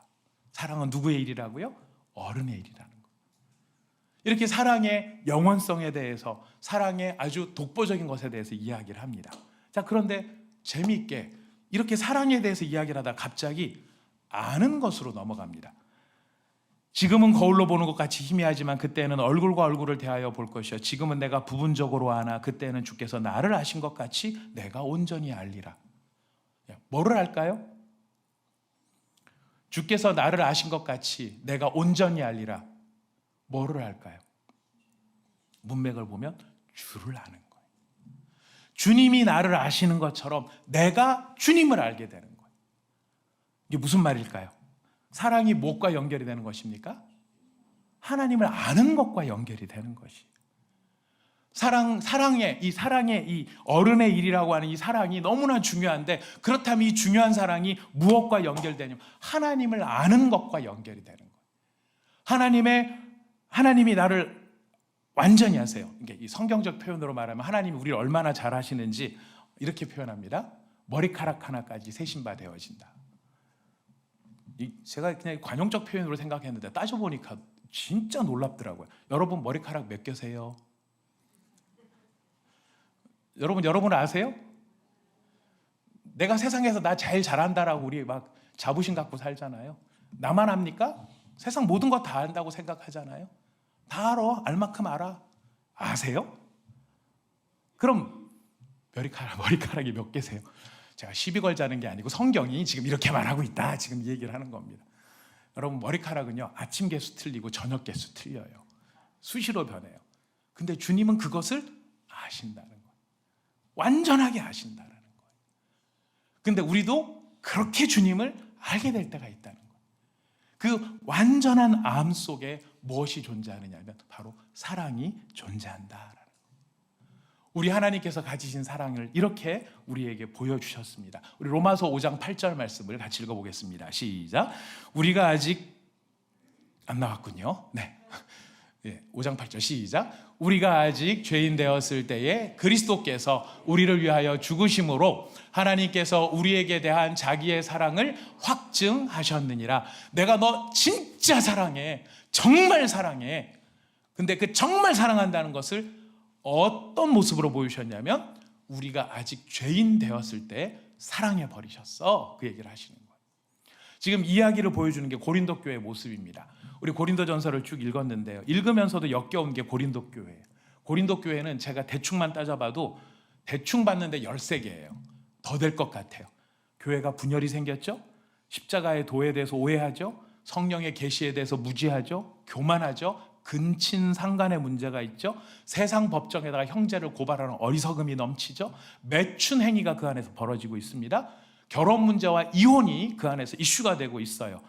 사랑은 누구의 일이라고요? 어른의 일이라는 것. 이렇게 사랑의 영원성에 대해서, 사랑의 아주 독보적인 것에 대해서 이야기를 합니다. 자, 그런데 재미있게 이렇게 사랑에 대해서 이야기를 하다가 갑자기 아는 것으로 넘어갑니다. 지금은 거울로 보는 것 같이 희미하지만 그때는 얼굴과 얼굴을 대하여 볼 것이요 지금은 내가 부분적으로 아나 그때는 주께서 나를 아신 것 같이 내가 온전히 알리라. 뭐를 알까요? 주께서 나를 아신 것 같이 내가 온전히 알리라. 뭐를 알까요? 문맥을 보면 주를 아는 거예요. 주님이 나를 아시는 것처럼 내가 주님을 알게 되는 거예요. 이게 무슨 말일까요? 사랑이 무엇과 연결이 되는 것입니까? 하나님을 아는 것과 연결이 되는 것이에요. 사랑의 이 어른의 일이라고 하는 이 사랑이 너무나 중요한데, 그렇다면 이 중요한 사랑이 무엇과 연결되냐면 하나님을 아는 것과 연결이 되는 거예요. 하나님이 나를 완전히 아세요. 이게 이 성경적 표현으로 말하면 하나님이 우리를 얼마나 잘 아시는지 이렇게 표현합니다. 머리카락 하나까지 세신바 되어진다. 제가 그냥 관용적 표현으로 생각했는데 따져보니까 진짜 놀랍더라고요. 여러분 머리카락 몇 개세요? 여러분 아세요? 내가 세상에서 나 제일 잘한다라고 우리 막 자부심 갖고 살잖아요. 나만 합니까? 세상 모든 거 다 안다고 생각하잖아요. 다 알아. 알 만큼 알아. 아세요? 그럼 머리카락이 몇 개세요? 제가 시비 걸자는 게 아니고 성경이 지금 이렇게 말하고 있다. 지금 이 얘기를 하는 겁니다. 여러분 머리카락은요, 아침 개수 틀리고 저녁 개수 틀려요. 수시로 변해요. 근데 주님은 그것을 아신다는 거예요. 완전하게 아신다는 거예요. 근데 우리도 그렇게 주님을 알게 될 때가 있다는 거예요. 그 완전한 암 속에 무엇이 존재하느냐면 바로 사랑이 존재한다라는 거예요. 우리 하나님께서 가지신 사랑을 이렇게 우리에게 보여주셨습니다. 우리 로마서 5장 8절 말씀을 같이 읽어보겠습니다. 시작. 우리가 아직 안 나왔군요. 네. 5장 8절 시작. 우리가 아직 죄인 되었을 때에 그리스도께서 우리를 위하여 죽으심으로 하나님께서 우리에게 대한 자기의 사랑을 확증하셨느니라. 내가 너 진짜 사랑해. 정말 사랑해. 근데 그 정말 사랑한다는 것을 어떤 모습으로 보여주셨냐면 우리가 아직 죄인 되었을 때 사랑해 버리셨어. 그 얘기를 하시는 거예요. 지금 이야기를 보여주는 게 고린도 교회의 모습입니다. 우리 고린도전서를 쭉 읽었는데요. 읽으면서도 역겨운 게 고린도 교회예요. 고린도 교회는 제가 대충만 따져봐도 대충 봤는데 13개예요. 더 될 것 같아요. 교회가 분열이 생겼죠. 십자가의 도에 대해서 오해하죠. 성령의 계시에 대해서 무지하죠. 교만하죠. 근친상간의 문제가 있죠. 세상 법정에다가 형제를 고발하는 어리석음이 넘치죠. 매춘 행위가 그 안에서 벌어지고 있습니다. 결혼 문제와 이혼이 그 안에서 이슈가 되고 있어요.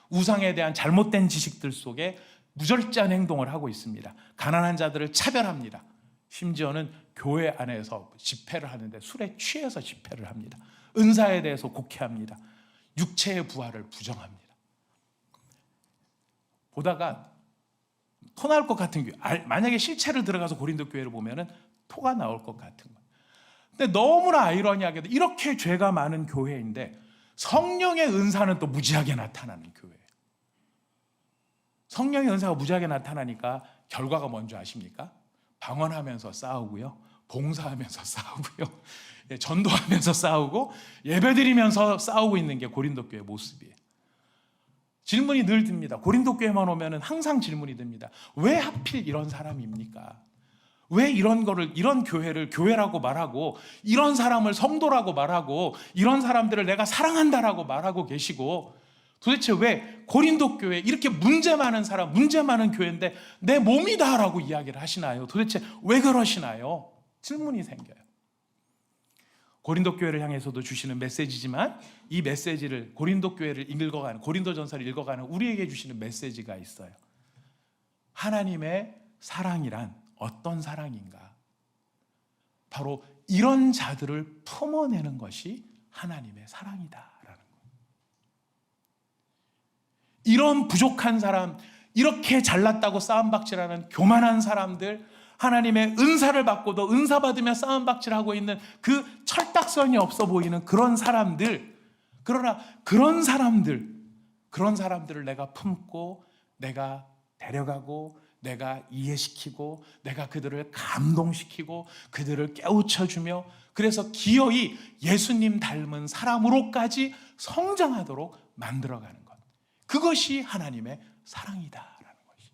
우상에 대한 잘못된 지식들 속에 무절제한 행동을 하고 있습니다. 가난한 자들을 차별합니다. 심지어는 교회 안에서 집회를 하는데 술에 취해서 집회를 합니다. 은사에 대해서 곡해합니다. 육체의 부활을 부정합니다. 보다가 토 나올 것 같은 교회, 만약에 실체를 들어가서 고린도 교회를 보면은 토가 나올 것 같은 거예요. 근데 너무나 아이러니하게도 이렇게 죄가 많은 교회인데 성령의 은사는 또 무지하게 나타나는 교회예요. 성령의 은사가 무지하게 나타나니까 결과가 뭔지 아십니까? 방언하면서 싸우고요, 봉사하면서 싸우고요, 전도하면서 싸우고 예배드리면서 싸우고 있는 게 고린도 교회의 모습이에요. 질문이 늘 듭니다. 고린도 교회만 오면은 항상 질문이 듭니다. 왜 하필 이런 사람입니까? 왜 이런 교회를 교회라고 말하고, 이런 사람을 성도라고 말하고, 이런 사람들을 내가 사랑한다라고 말하고 계시고, 도대체 왜 고린도 교회 이렇게 문제 많은 사람, 문제 많은 교회인데 내 몸이다라고 이야기를 하시나요? 도대체 왜 그러시나요? 질문이 생겨요. 고린도 교회를 향해서도 주시는 메시지지만 이 메시지를 고린도 교회를 읽어가는 고린도전서를 읽어가는 우리에게 주시는 메시지가 있어요. 하나님의 사랑이란 어떤 사랑인가? 바로 이런 자들을 품어내는 것이 하나님의 사랑이다라는 거예요. 이런 부족한 사람, 이렇게 잘났다고 싸움박질하는 교만한 사람들, 하나님의 은사를 받고도 은사 받으며 싸움박질하고 있는 그 철딱선이 없어 보이는 그런 사람들, 그러나 그런 사람들을 내가 품고 내가 데려가고 내가 이해시키고 내가 그들을 감동시키고 그들을 깨우쳐주며 그래서 기어이 예수님 닮은 사람으로까지 성장하도록 만들어가는 것, 그것이 하나님의 사랑이다라는 것이.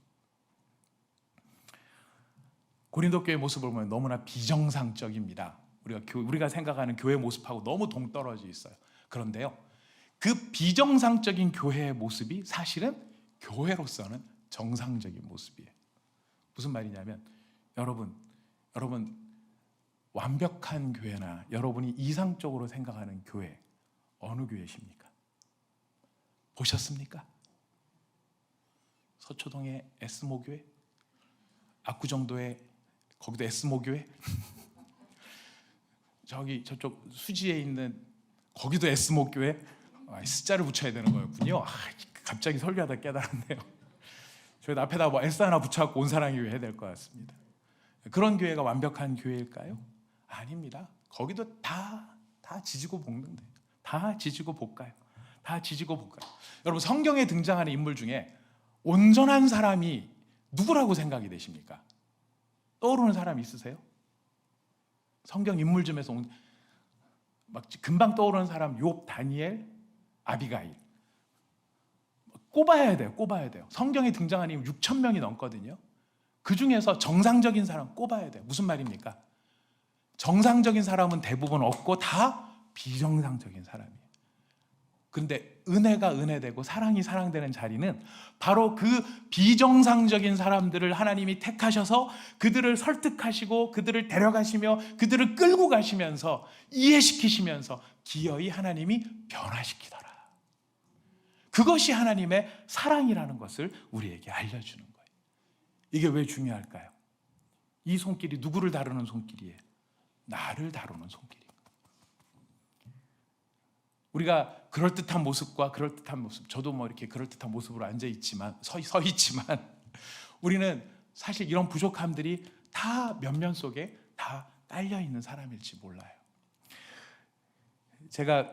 고린도 교회 모습을 보면 너무나 비정상적입니다. 우리가 생각하는 교회 모습하고 너무 동떨어져 있어요. 그런데요, 그 비정상적인 교회의 모습이 사실은 교회로서는 정상적인 모습이에요. 무슨 말이냐면 여러분 완벽한 교회나 여러분이 이상적으로 생각하는 교회 어느 교회십니까? 보셨습니까? 서초동의 에스모 교회? 압구정도의 거기도 에스모 교회? 저쪽 수지에 있는 거기도 에스모 교회? 숫자를 붙여야 되는 거였군요. 갑자기 설교하다 깨달았네요. 저희 앞에다 뭐 S 하나 붙여갖고 온사랑의 교회 해야 될 것 같습니다. 그런 교회가 완벽한 교회일까요? 아닙니다. 거기도 다 지지고 볶는데, 다 지지고 볶아요. 다 지지고 볶아요. 여러분, 성경에 등장하는 인물 중에 온전한 사람이 누구라고 생각이 되십니까? 떠오르는 사람 있으세요? 성경 인물 중에서 막 금방 떠오르는 사람, 욥, 다니엘, 아비가일. 꼽아야 돼요. 성경에 등장하는 인물 6천 명이 넘거든요. 그 중에서 정상적인 사람 꼽아야 돼요. 무슨 말입니까? 정상적인 사람은 대부분 없고 다 비정상적인 사람이에요. 근데 은혜가 은혜되고 사랑이 사랑되는 자리는 바로 그 비정상적인 사람들을 하나님이 택하셔서 그들을 설득하시고 그들을 데려가시며 그들을 끌고 가시면서 이해시키시면서 기어이 하나님이 변화시키더라. 그것이 하나님의 사랑이라는 것을 우리에게 알려주는 거예요. 이게 왜 중요할까요? 이 손길이 누구를 다루는 손길이에요? 나를 다루는 손길입니다. 우리가 그럴듯한 모습과 그럴듯한 모습, 저도 뭐 이렇게 그럴듯한 모습으로 앉아있지만 서 있지만 우리는 사실 이런 부족함들이 다 면면 속에 다 딸려있는 사람일지 몰라요. 제가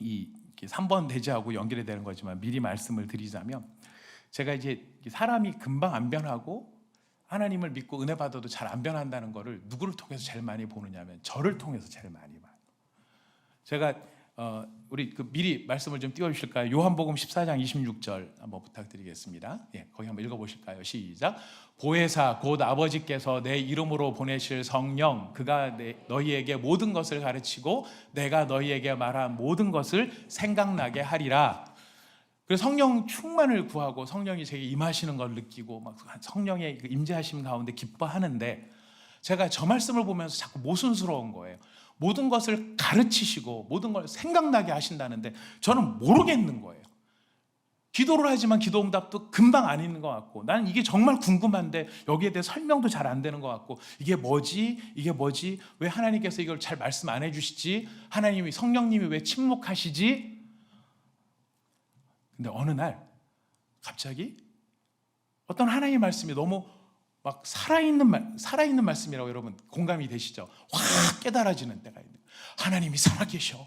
이 3번 대지하고 연결이 되는 거지만 미리 말씀을 드리자면, 제가 이제 사람이 금방 안 변하고 하나님을 믿고 은혜 받아도 잘 안 변한다는 거를 누구를 통해서 제일 많이 보느냐면 저를 통해서 제일 많이 봐요. 제가 우리 미리 말씀을 좀 띄워주실까요? 요한복음 14장 26절 한번 부탁드리겠습니다. 거기 한번 읽어보실까요? 시작. 보혜사 곧 아버지께서 내 이름으로 보내실 성령, 그가 너희에게 모든 것을 가르치고 내가 너희에게 말한 모든 것을 생각나게 하리라. 그래서 성령 충만을 구하고 성령이 제게 임하시는 걸 느끼고 막 성령의 임재하심 가운데 기뻐하는데, 제가 저 말씀을 보면서 자꾸 모순스러운 거예요. 모든 것을 가르치시고 모든 걸 생각나게 하신다는데 저는 모르겠는 거예요. 기도를 하지만 기도 응답도 금방 안 있는 것 같고, 나는 이게 정말 궁금한데 여기에 대해 설명도 잘 안 되는 것 같고, 이게 뭐지? 왜 하나님께서 이걸 잘 말씀 안 해주시지? 성령님이 왜 침묵하시지? 근데 어느 날 갑자기 어떤 하나님의 말씀이 너무 막 살아있는 말씀이라고 여러분 공감이 되시죠? 확 깨달아지는 때가 있는 거예요. 하나님이 살아계셔.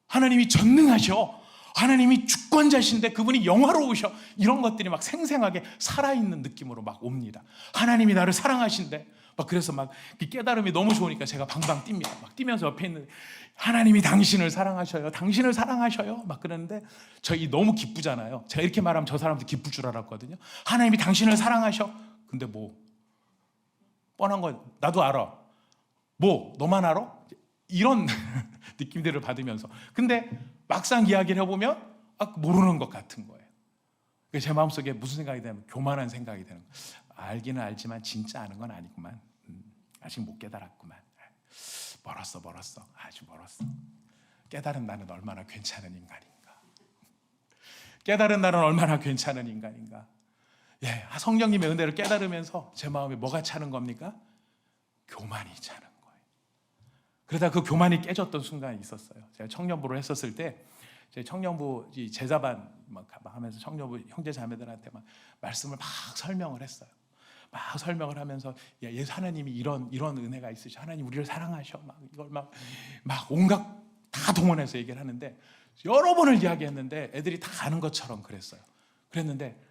하나님이 전능하셔. 하나님이 주권자신데 그분이 영화로우셔. 이런 것들이 막 생생하게 살아있는 느낌으로 막 옵니다. 하나님이 나를 사랑하신대. 막 그래서 막 깨달음이 너무 좋으니까 제가 방방 뜁니다. 막 뛰면서 옆에 있는 하나님이 당신을 사랑하셔요. 당신을 사랑하셔요. 막 그러는데 저희 너무 기쁘잖아요. 제가 이렇게 말하면 저 사람도 기쁠 줄 알았거든요. 하나님이 당신을 사랑하셔. 근데 뭐 뻔한 건 나도 알아. 뭐 너만 알아? 이런 느낌들을 받으면서, 근데 막상 이야기를 해보면 모르는 것 같은 거예요. 제 마음속에 무슨 생각이 되냐면 교만한 생각이 드는 거예요. 알기는 알지만 진짜 아는 건 아니구만. 아직 못 깨달았구만. 멀었어. 아주 멀었어. 깨달은 나는 얼마나 괜찮은 인간인가. 깨달은 나는 얼마나 괜찮은 인간인가. 예, 성령님의 은혜를 깨달으면서 제 마음에 뭐가 차는 겁니까? 교만이 차는 거예요. 그러다 그 교만이 깨졌던 순간이 있었어요. 제가 청년부를 했었을 때 제 청년부 제자반 막 하면서 청년부 형제 자매들한테 막 말씀을 막 설명을 했어요. 막 설명을 하면서 예수 하나님이 이런 은혜가 있으셔. 하나님 우리를 사랑하셔. 막 이걸 막 온갖 다 동원해서 얘기를 하는데 여러 번을 이야기했는데 애들이 다 아는 것처럼 그랬는데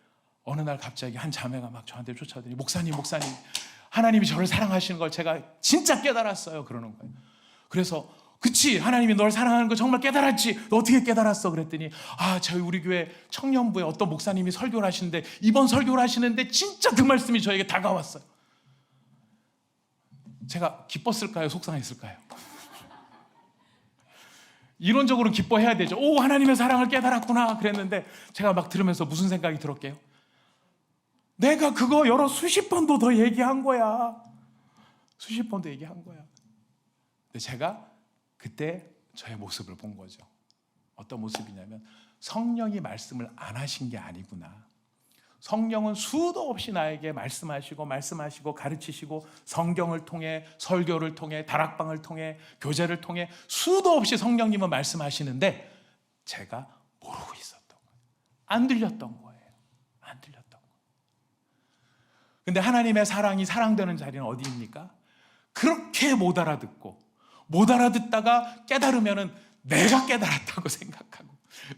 어느 날 갑자기 한 자매가 막 저한테 쫓아오더니 목사님 하나님이 저를 사랑하시는 걸 제가 진짜 깨달았어요. 그러는 거예요. 그래서 그치 하나님이 널 사랑하는 거 정말 깨달았지. 너 어떻게 깨달았어? 그랬더니 저희 우리 교회 청년부에 어떤 목사님이 설교를 하시는데 이번 설교를 하시는데 진짜 그 말씀이 저에게 다가왔어요. 제가 기뻤을까요? 속상했을까요? 이론적으로 기뻐해야 되죠. 오 하나님의 사랑을 깨달았구나 그랬는데 제가 막 들으면서 무슨 생각이 들었게요? 내가 그거 여러 수십 번도 더 얘기한 거야. 수십 번도 얘기한 거야. 근데 제가 그때 저의 모습을 본 거죠. 어떤 모습이냐면 성령이 말씀을 안 하신 게 아니구나. 성령은 수도 없이 나에게 말씀하시고 가르치시고 성경을 통해 설교를 통해 다락방을 통해 교제를 통해 수도 없이 성령님은 말씀하시는데 제가 모르고 있었던 거예요. 안 들렸던 거예요. 근데 하나님의 사랑이 사랑되는 자리는 어디입니까? 그렇게 못 알아듣다가 깨달으면은 내가 깨달았다고 생각하고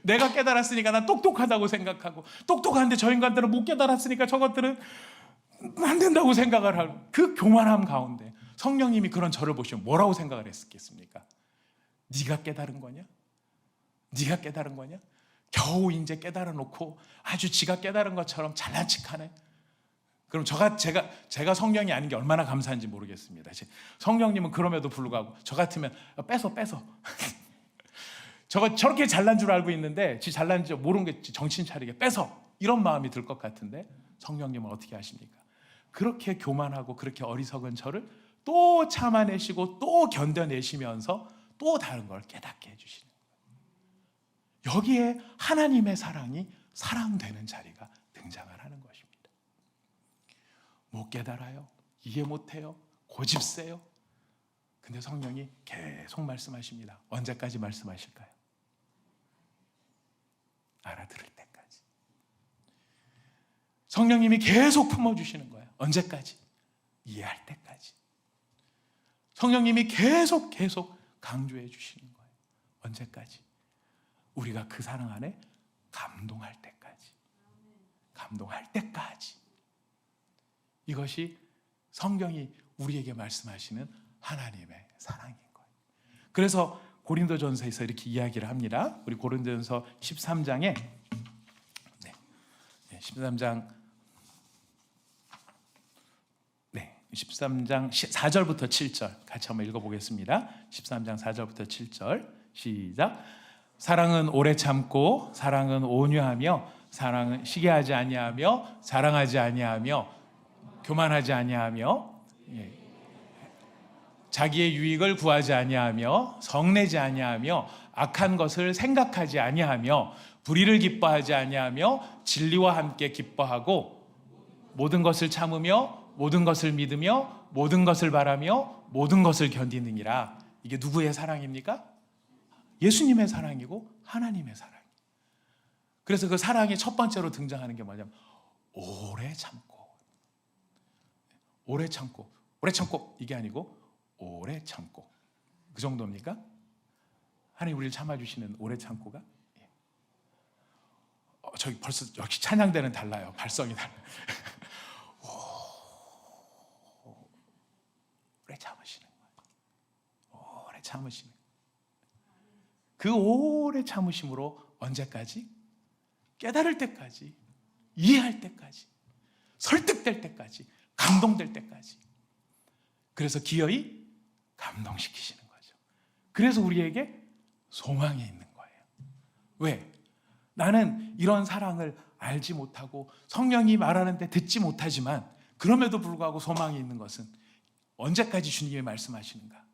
내가 깨달았으니까 난 똑똑하다고 생각하고 똑똑한데 저 인간들은 못 깨달았으니까 저것들은 안 된다고 생각을 하고 그 교만함 가운데 성령님이 그런 저를 보시면 뭐라고 생각을 했겠습니까? 네가 깨달은 거냐? 겨우 이제 깨달아 놓고 아주 지가 깨달은 것처럼 잘난 척하네. 그럼 제가 성령이 아닌 게 얼마나 감사한지 모르겠습니다. 성령님은 그럼에도 불구하고 저 같으면 뺏어 저렇게 잘난 줄 알고 있는데 지 잘난 줄 모르는 게 정신 차리게 뺏어 이런 마음이 들 것 같은데 성령님은 어떻게 하십니까? 그렇게 교만하고 그렇게 어리석은 저를 또 참아내시고 또 견뎌내시면서 또 다른 걸 깨닫게 해주시는 거예요. 여기에 하나님의 사랑이 사랑되는 자리가 등장을 하는 것입니다. 못 깨달아요. 이해 못해요. 고집세요. 근데 성령이 계속 말씀하십니다. 언제까지 말씀하실까요? 알아들을 때까지. 성령님이 계속 품어주시는 거예요. 언제까지? 이해할 때까지. 성령님이 계속 강조해 주시는 거예요. 언제까지? 우리가 그 사랑 안에 감동할 때까지. 이것이 성경이 우리에게 말씀하시는 하나님의 사랑인 거예요. 그래서 고린도전서에서 이렇게 이야기를 합니다. 우리 고린도전서 13장에 13장 4절부터 7절 같이 한번 읽어보겠습니다. 13장 4절부터 7절 시작. 사랑은 오래 참고 사랑은 온유하며 사랑은 시기하지 아니하며 자랑하지 아니하며 교만하지 아니하며 자기의 유익을 구하지 아니하며 성내지 아니하며 악한 것을 생각하지 아니하며 불의를 기뻐하지 아니하며 진리와 함께 기뻐하고 모든 것을 참으며 모든 것을 믿으며 모든 것을 바라며 모든 것을 견디느니라. 이게 누구의 사랑입니까? 예수님의 사랑이고 하나님의 사랑. 그래서 그 사랑이 첫 번째로 등장하는 게 뭐냐면 오래 참고 이게 아니고 오래 참고. 그 정도입니까? 하나님 우리를 참아주시는 오래 참고가? 저기 벌써 역시 찬양대는 달라요. 발성이 달라요. 오래 참으시는 거예요. 오래 참으시는 거예요. 그 오래 참으심으로 언제까지? 깨달을 때까지, 이해할 때까지, 설득될 때까지, 감동될 때까지. 그래서 기어이 감동시키시는 거죠. 그래서 우리에게 소망이 있는 거예요. 왜? 나는 이런 사랑을 알지 못하고 성령이 말하는데 듣지 못하지만 그럼에도 불구하고 소망이 있는 것은 언제까지 주님이 말씀하시는가?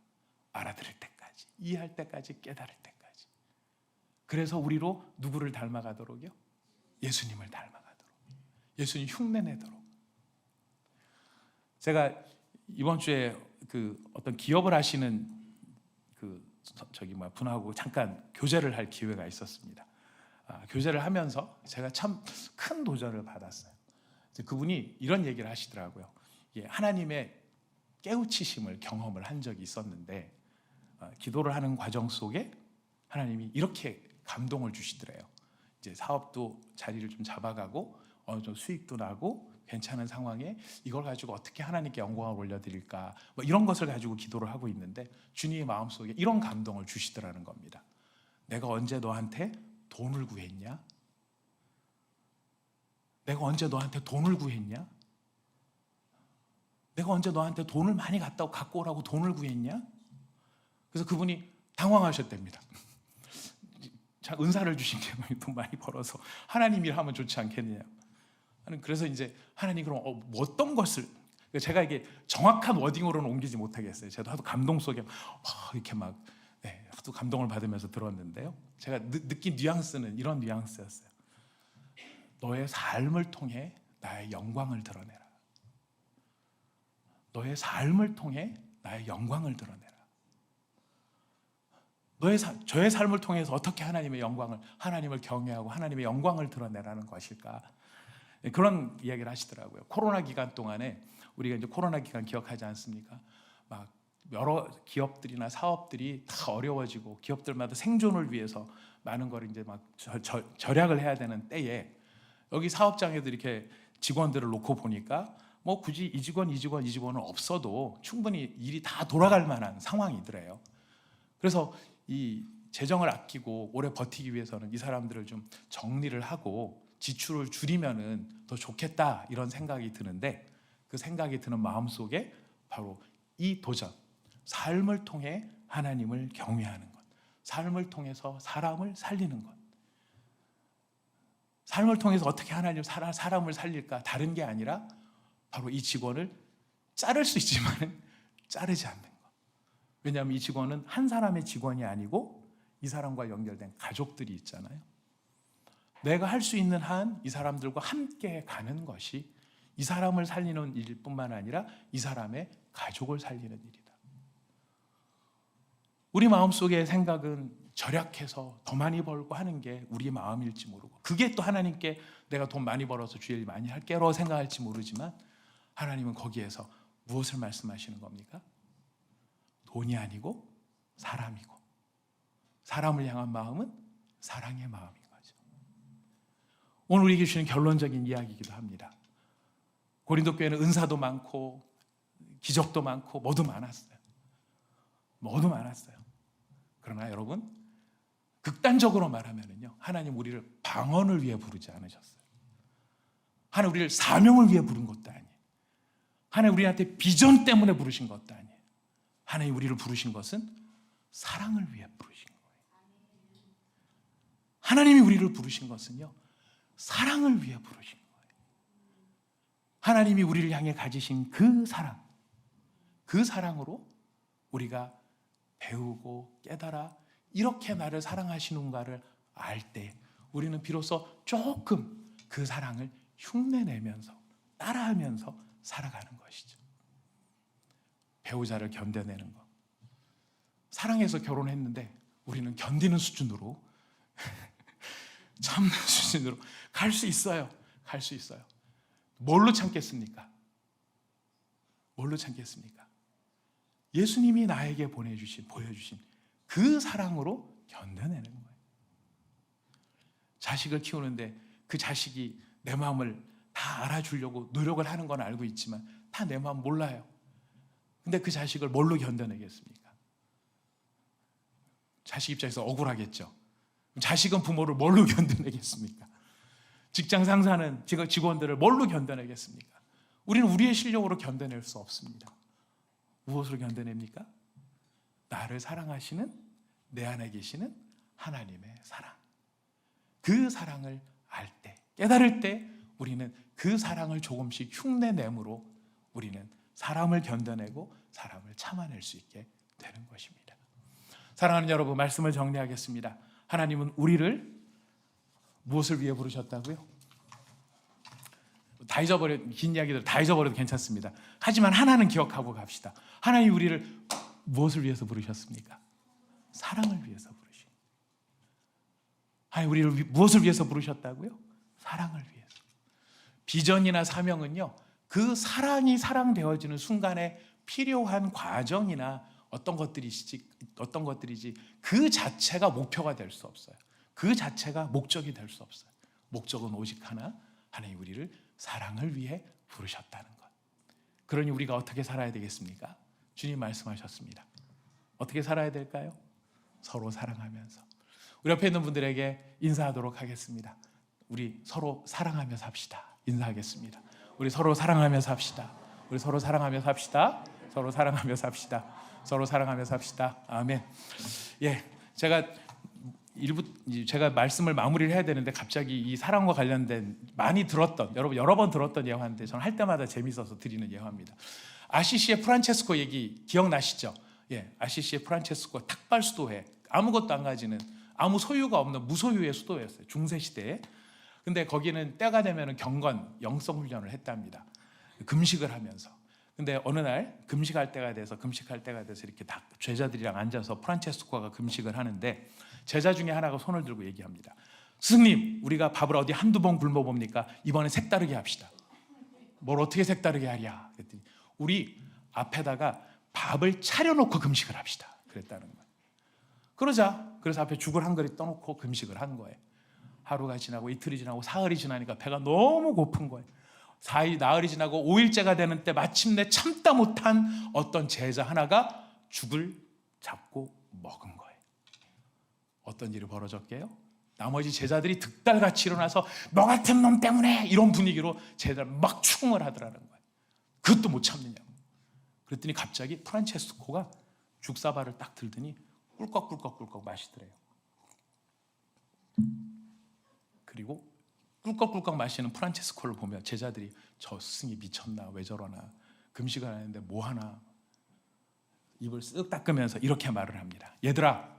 알아들을 때까지, 이해할 때까지, 깨달을 때까지. 그래서 우리로 누구를 닮아가도록요? 예수님을 닮아가도록, 예수님 흉내내도록. 제가 이번 주에 그 어떤 기업을 하시는 분하고 잠깐 교제를 할 기회가 있었습니다. 교제를 하면서 제가 참 큰 도전을 받았어요. 그분이 이런 얘기를 하시더라고요. 하나님의 깨우치심을 경험을 한 적이 있었는데, 기도를 하는 과정 속에 하나님이 이렇게 감동을 주시더래요. 이제 사업도 자리를 좀 잡아가고 어느 정도 수익도 나고 괜찮은 상황에 이걸 가지고 어떻게 하나님께 영광을 올려드릴까, 뭐 이런 것을 가지고 기도를 하고 있는데 주님의 마음속에 이런 감동을 주시더라는 겁니다. 내가 언제 너한테 돈을 구했냐? 내가 언제 너한테 돈을 구했냐? 내가 언제 너한테 돈을 많이 갖고 오라고 돈을 구했냐? 그래서 그분이 당황하셨답니다. 자, 은사를 주신 게 돈 많이 벌어서 하나님 일하면 좋지 않겠느냐. 그래서 이제 하나님 그럼 어떤 것을, 제가 이게 정확한 워딩으로는 옮기지 못하겠어요. 제가 하도 감동 속에 이렇게 막 하도 감동을 받으면서 들었는데요. 제가 느낀 뉘앙스는 이런 뉘앙스였어요. 너의 삶을 통해 나의 영광을 드러내라. 너의 삶을 통해 나의 영광을 드러내라. 저의 삶을 통해서 어떻게 하나님의 영광을, 하나님을 경외하고 하나님의 영광을 드러내라는 것일까? 그런 이야기를 하시더라고요. 코로나 기간 동안에 우리가 이제 코로나 기간 기억하지 않습니까? 막 여러 기업들이나 사업들이 다 어려워지고 기업들마다 생존을 위해서 많은 걸 이제 막 절약을 해야 되는 때에 여기 사업장에도 이렇게 직원들을 놓고 보니까 뭐 굳이 이 직원은 없어도 충분히 일이 다 돌아갈 만한 상황이더래요. 그래서 이 재정을 아끼고 오래 버티기 위해서는 이 사람들을 좀 정리를 하고 지출을 줄이면은 더 좋겠다, 이런 생각이 드는데, 그 생각이 드는 마음속에 바로 이 도전, 삶을 통해 하나님을 경외하는 것, 삶을 통해서 사람을 살리는 것, 삶을 통해서 어떻게 사람을 살릴까, 다른 게 아니라 바로 이 직원을 자를 수 있지만 자르지 않는 것. 왜냐하면 이 직원은 한 사람의 직원이 아니고 이 사람과 연결된 가족들이 있잖아요. 내가 할 수 있는 한 이 사람들과 함께 가는 것이 이 사람을 살리는 일뿐만 아니라 이 사람의 가족을 살리는 일이다. 우리 마음속의 생각은 절약해서 더 많이 벌고 하는 게 우리 마음일지 모르고, 그게 또 하나님께 내가 돈 많이 벌어서 주일 많이 할게로 생각할지 모르지만, 하나님은 거기에서 무엇을 말씀하시는 겁니까? 돈이 아니고 사람이고, 사람을 향한 마음은 사랑의 마음인 거죠. 오늘 우리에게 주시는 결론적인 이야기이기도 합니다. 고린도 교회는 은사도 많고 기적도 많고 모두 많았어요. 모두 많았어요. 그러나 여러분, 극단적으로 말하면요, 하나님 우리를 방언을 위해 부르지 않으셨어요. 하나님 우리를 사명을 위해 부른 것도 아니에요. 하나님 우리한테 비전 때문에 부르신 것도 아니에요. 하나님 우리를 부르신 것은 사랑을 위해 부르신 거예요. 하나님이 우리를 부르신 것은요, 사랑을 위해 부르신 거예요. 하나님이 우리를 향해 가지신 그 사랑, 그 사랑으로 우리가 배우고 깨달아 이렇게 나를 사랑하시는가를 알 때 우리는 비로소 조금 그 사랑을 흉내내면서 따라하면서 살아가는 것이죠. 배우자를 견뎌내는 것, 사랑해서 결혼했는데 우리는 견디는 수준으로 참는 수준으로 갈 수 있어요. 갈 수 있어요. 뭘로 참겠습니까? 뭘로 참겠습니까? 예수님이 나에게 보여주신 그 사랑으로 견뎌내는 거예요. 자식을 키우는데 그 자식이 내 마음을 다 알아주려고 노력을 하는 건 알고 있지만 다 내 마음 몰라요. 근데 그 자식을 뭘로 견뎌내겠습니까? 자식 입장에서 억울하겠죠. 자식은 부모를 뭘로 견뎌내겠습니까? 직장 상사는 직원들을 뭘로 견뎌내겠습니까? 우리는 우리의 실력으로 견뎌낼 수 없습니다. 무엇으로 견뎌냅니까? 나를 사랑하시는 내 안에 계시는 하나님의 사랑. 그 사랑을 알 때, 깨달을 때 우리는 그 사랑을 조금씩 흉내내므로 우리는 사람을 견뎌내고 사람을 참아낼 수 있게 되는 것입니다. 사랑하는 여러분, 말씀을 정리하겠습니다. 하나님은 우리를 무엇을 위해 부르셨다고요? 긴 이야기들 다 잊어버려도 괜찮습니다. 하지만 하나는 기억하고 갑시다. 하나님이 우리를 무엇을 위해서 부르셨습니까? 사랑을 위해서 부르신. 하나님 우리를 무엇을 위해서 부르셨다고요? 사랑을 위해서. 비전이나 사명은요, 그 사랑이 사랑되어지는 순간에 필요한 과정이나 어떤 것들이지 그 자체가 목표가 될 수 없어요. 그 자체가 목적이 될 수 없어요. 목적은 오직 하나, 하나님 우리를 사랑을 위해 부르셨다는 것. 그러니 우리가 어떻게 살아야 되겠습니까? 주님 말씀하셨습니다. 어떻게 살아야 될까요? 서로 사랑하면서. 우리 옆에 있는 분들에게 인사하도록 하겠습니다. 우리 서로 사랑하며 삽시다. 인사하겠습니다. 우리 서로 사랑하며 삽시다. 우리 서로 사랑하며 삽시다. 서로 사랑하며 삽시다. 서로 사랑하며 삽시다. 아멘. 예, 제가 말씀을 마무리를 해야 되는데 갑자기 이 사랑과 관련된 많이 들었던, 여러분 여러 번 들었던 예화인데 저는 할 때마다 재밌어서 드리는 예화입니다. 아시시의 프란체스코 얘기 기억나시죠? 예, 아시시의 프란체스코 탁발 수도회, 아무것도 안 가지는 아무 소유가 없는 무소유의 수도였어요. 중세 시대에. 근데 거기는 때가 되면 경건, 영성 훈련을 했답니다. 금식을 하면서. 근데 어느 날 금식할 때가 돼서 이렇게 다 제자들이랑 앉아서 프란체스코가 금식을 하는데 제자 중에 하나가 손을 들고 얘기합니다. 스승님, 우리가 밥을 어디 한두 번 굶어 봅니까? 이번에 색다르게 합시다. 뭘 어떻게 색다르게 하랴? 그랬더니 우리 앞에다가 밥을 차려놓고 금식을 합시다. 그랬다는 거예요. 그래서 앞에 죽을 한 그릇 떠놓고 금식을 한 거예요. 하루가 지나고 이틀이 지나고 사흘이 지나니까 배가 너무 고픈 거예요. 나흘이 지나고 5일째가 되는 때 마침내 참다 못한 어떤 제자 하나가 죽을 잡고 먹은 거예요. 어떤 일이 벌어졌게요? 나머지 제자들이 득달같이 일어나서 너 같은 놈 때문에 이런 분위기로 제자를 막 추궁을 하더라는 거예요. 그것도 못 참느냐고. 그랬더니 갑자기 프란체스코가 죽사발을 딱 들더니 꿀꺽꿀꺽꿀꺽 마시더래요. 그리고 꿀꺽꿀꺽 마시는 프란체스코를 보며 제자들이 저 스승이 미쳤나, 왜 저러나, 금식을 하는데 뭐 하나, 입을 쓱 닦으면서 이렇게 말을 합니다. 얘들아,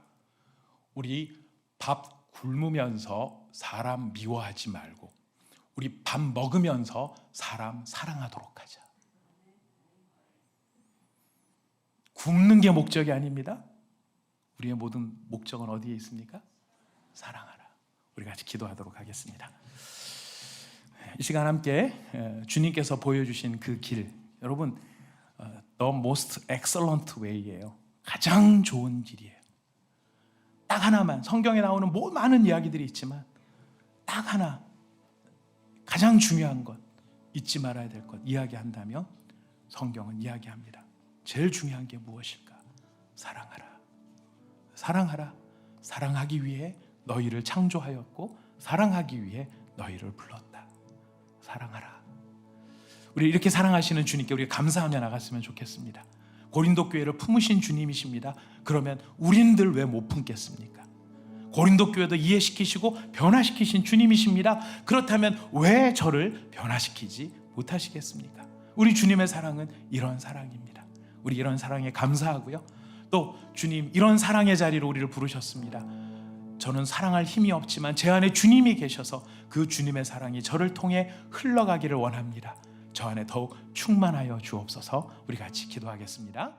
우리 밥 굶으면서 사람 미워하지 말고 우리 밥 먹으면서 사람 사랑하도록 하자. 굶는 게 목적이 아닙니다. 우리의 모든 목적은 어디에 있습니까? 사랑하라. 우리 같이 기도하도록 하겠습니다. 이 시간 함께 주님께서 보여주신 그 길, 여러분 The most excellent way예요. 가장 좋은 길이에요. 딱 하나만, 성경에 나오는 많은 이야기들이 있지만 딱 하나, 가장 중요한 것, 잊지 말아야 될 것 이야기한다면 성경은 이야기합니다. 제일 중요한 게 무엇일까? 사랑하라. 사랑하라. 사랑하기 위해 너희를 창조하였고 사랑하기 위해 너희를 불렀다. 사랑하라. 우리 이렇게 사랑하시는 주님께 우리가 감사하며 나갔으면 좋겠습니다. 고린도 교회를 품으신 주님이십니다. 그러면 우린들 왜 못 품겠습니까? 고린도 교회도 이해시키시고 변화시키신 주님이십니다. 그렇다면 왜 저를 변화시키지 못하시겠습니까? 우리 주님의 사랑은 이런 사랑입니다. 우리 이런 사랑에 감사하고요. 또 주님 이런 사랑의 자리로 우리를 부르셨습니다. 저는 사랑할 힘이 없지만 제 안에 주님이 계셔서 그 주님의 사랑이 저를 통해 흘러가기를 원합니다. 저 안에 더욱 충만하여 주옵소서. 우리 같이 기도하겠습니다.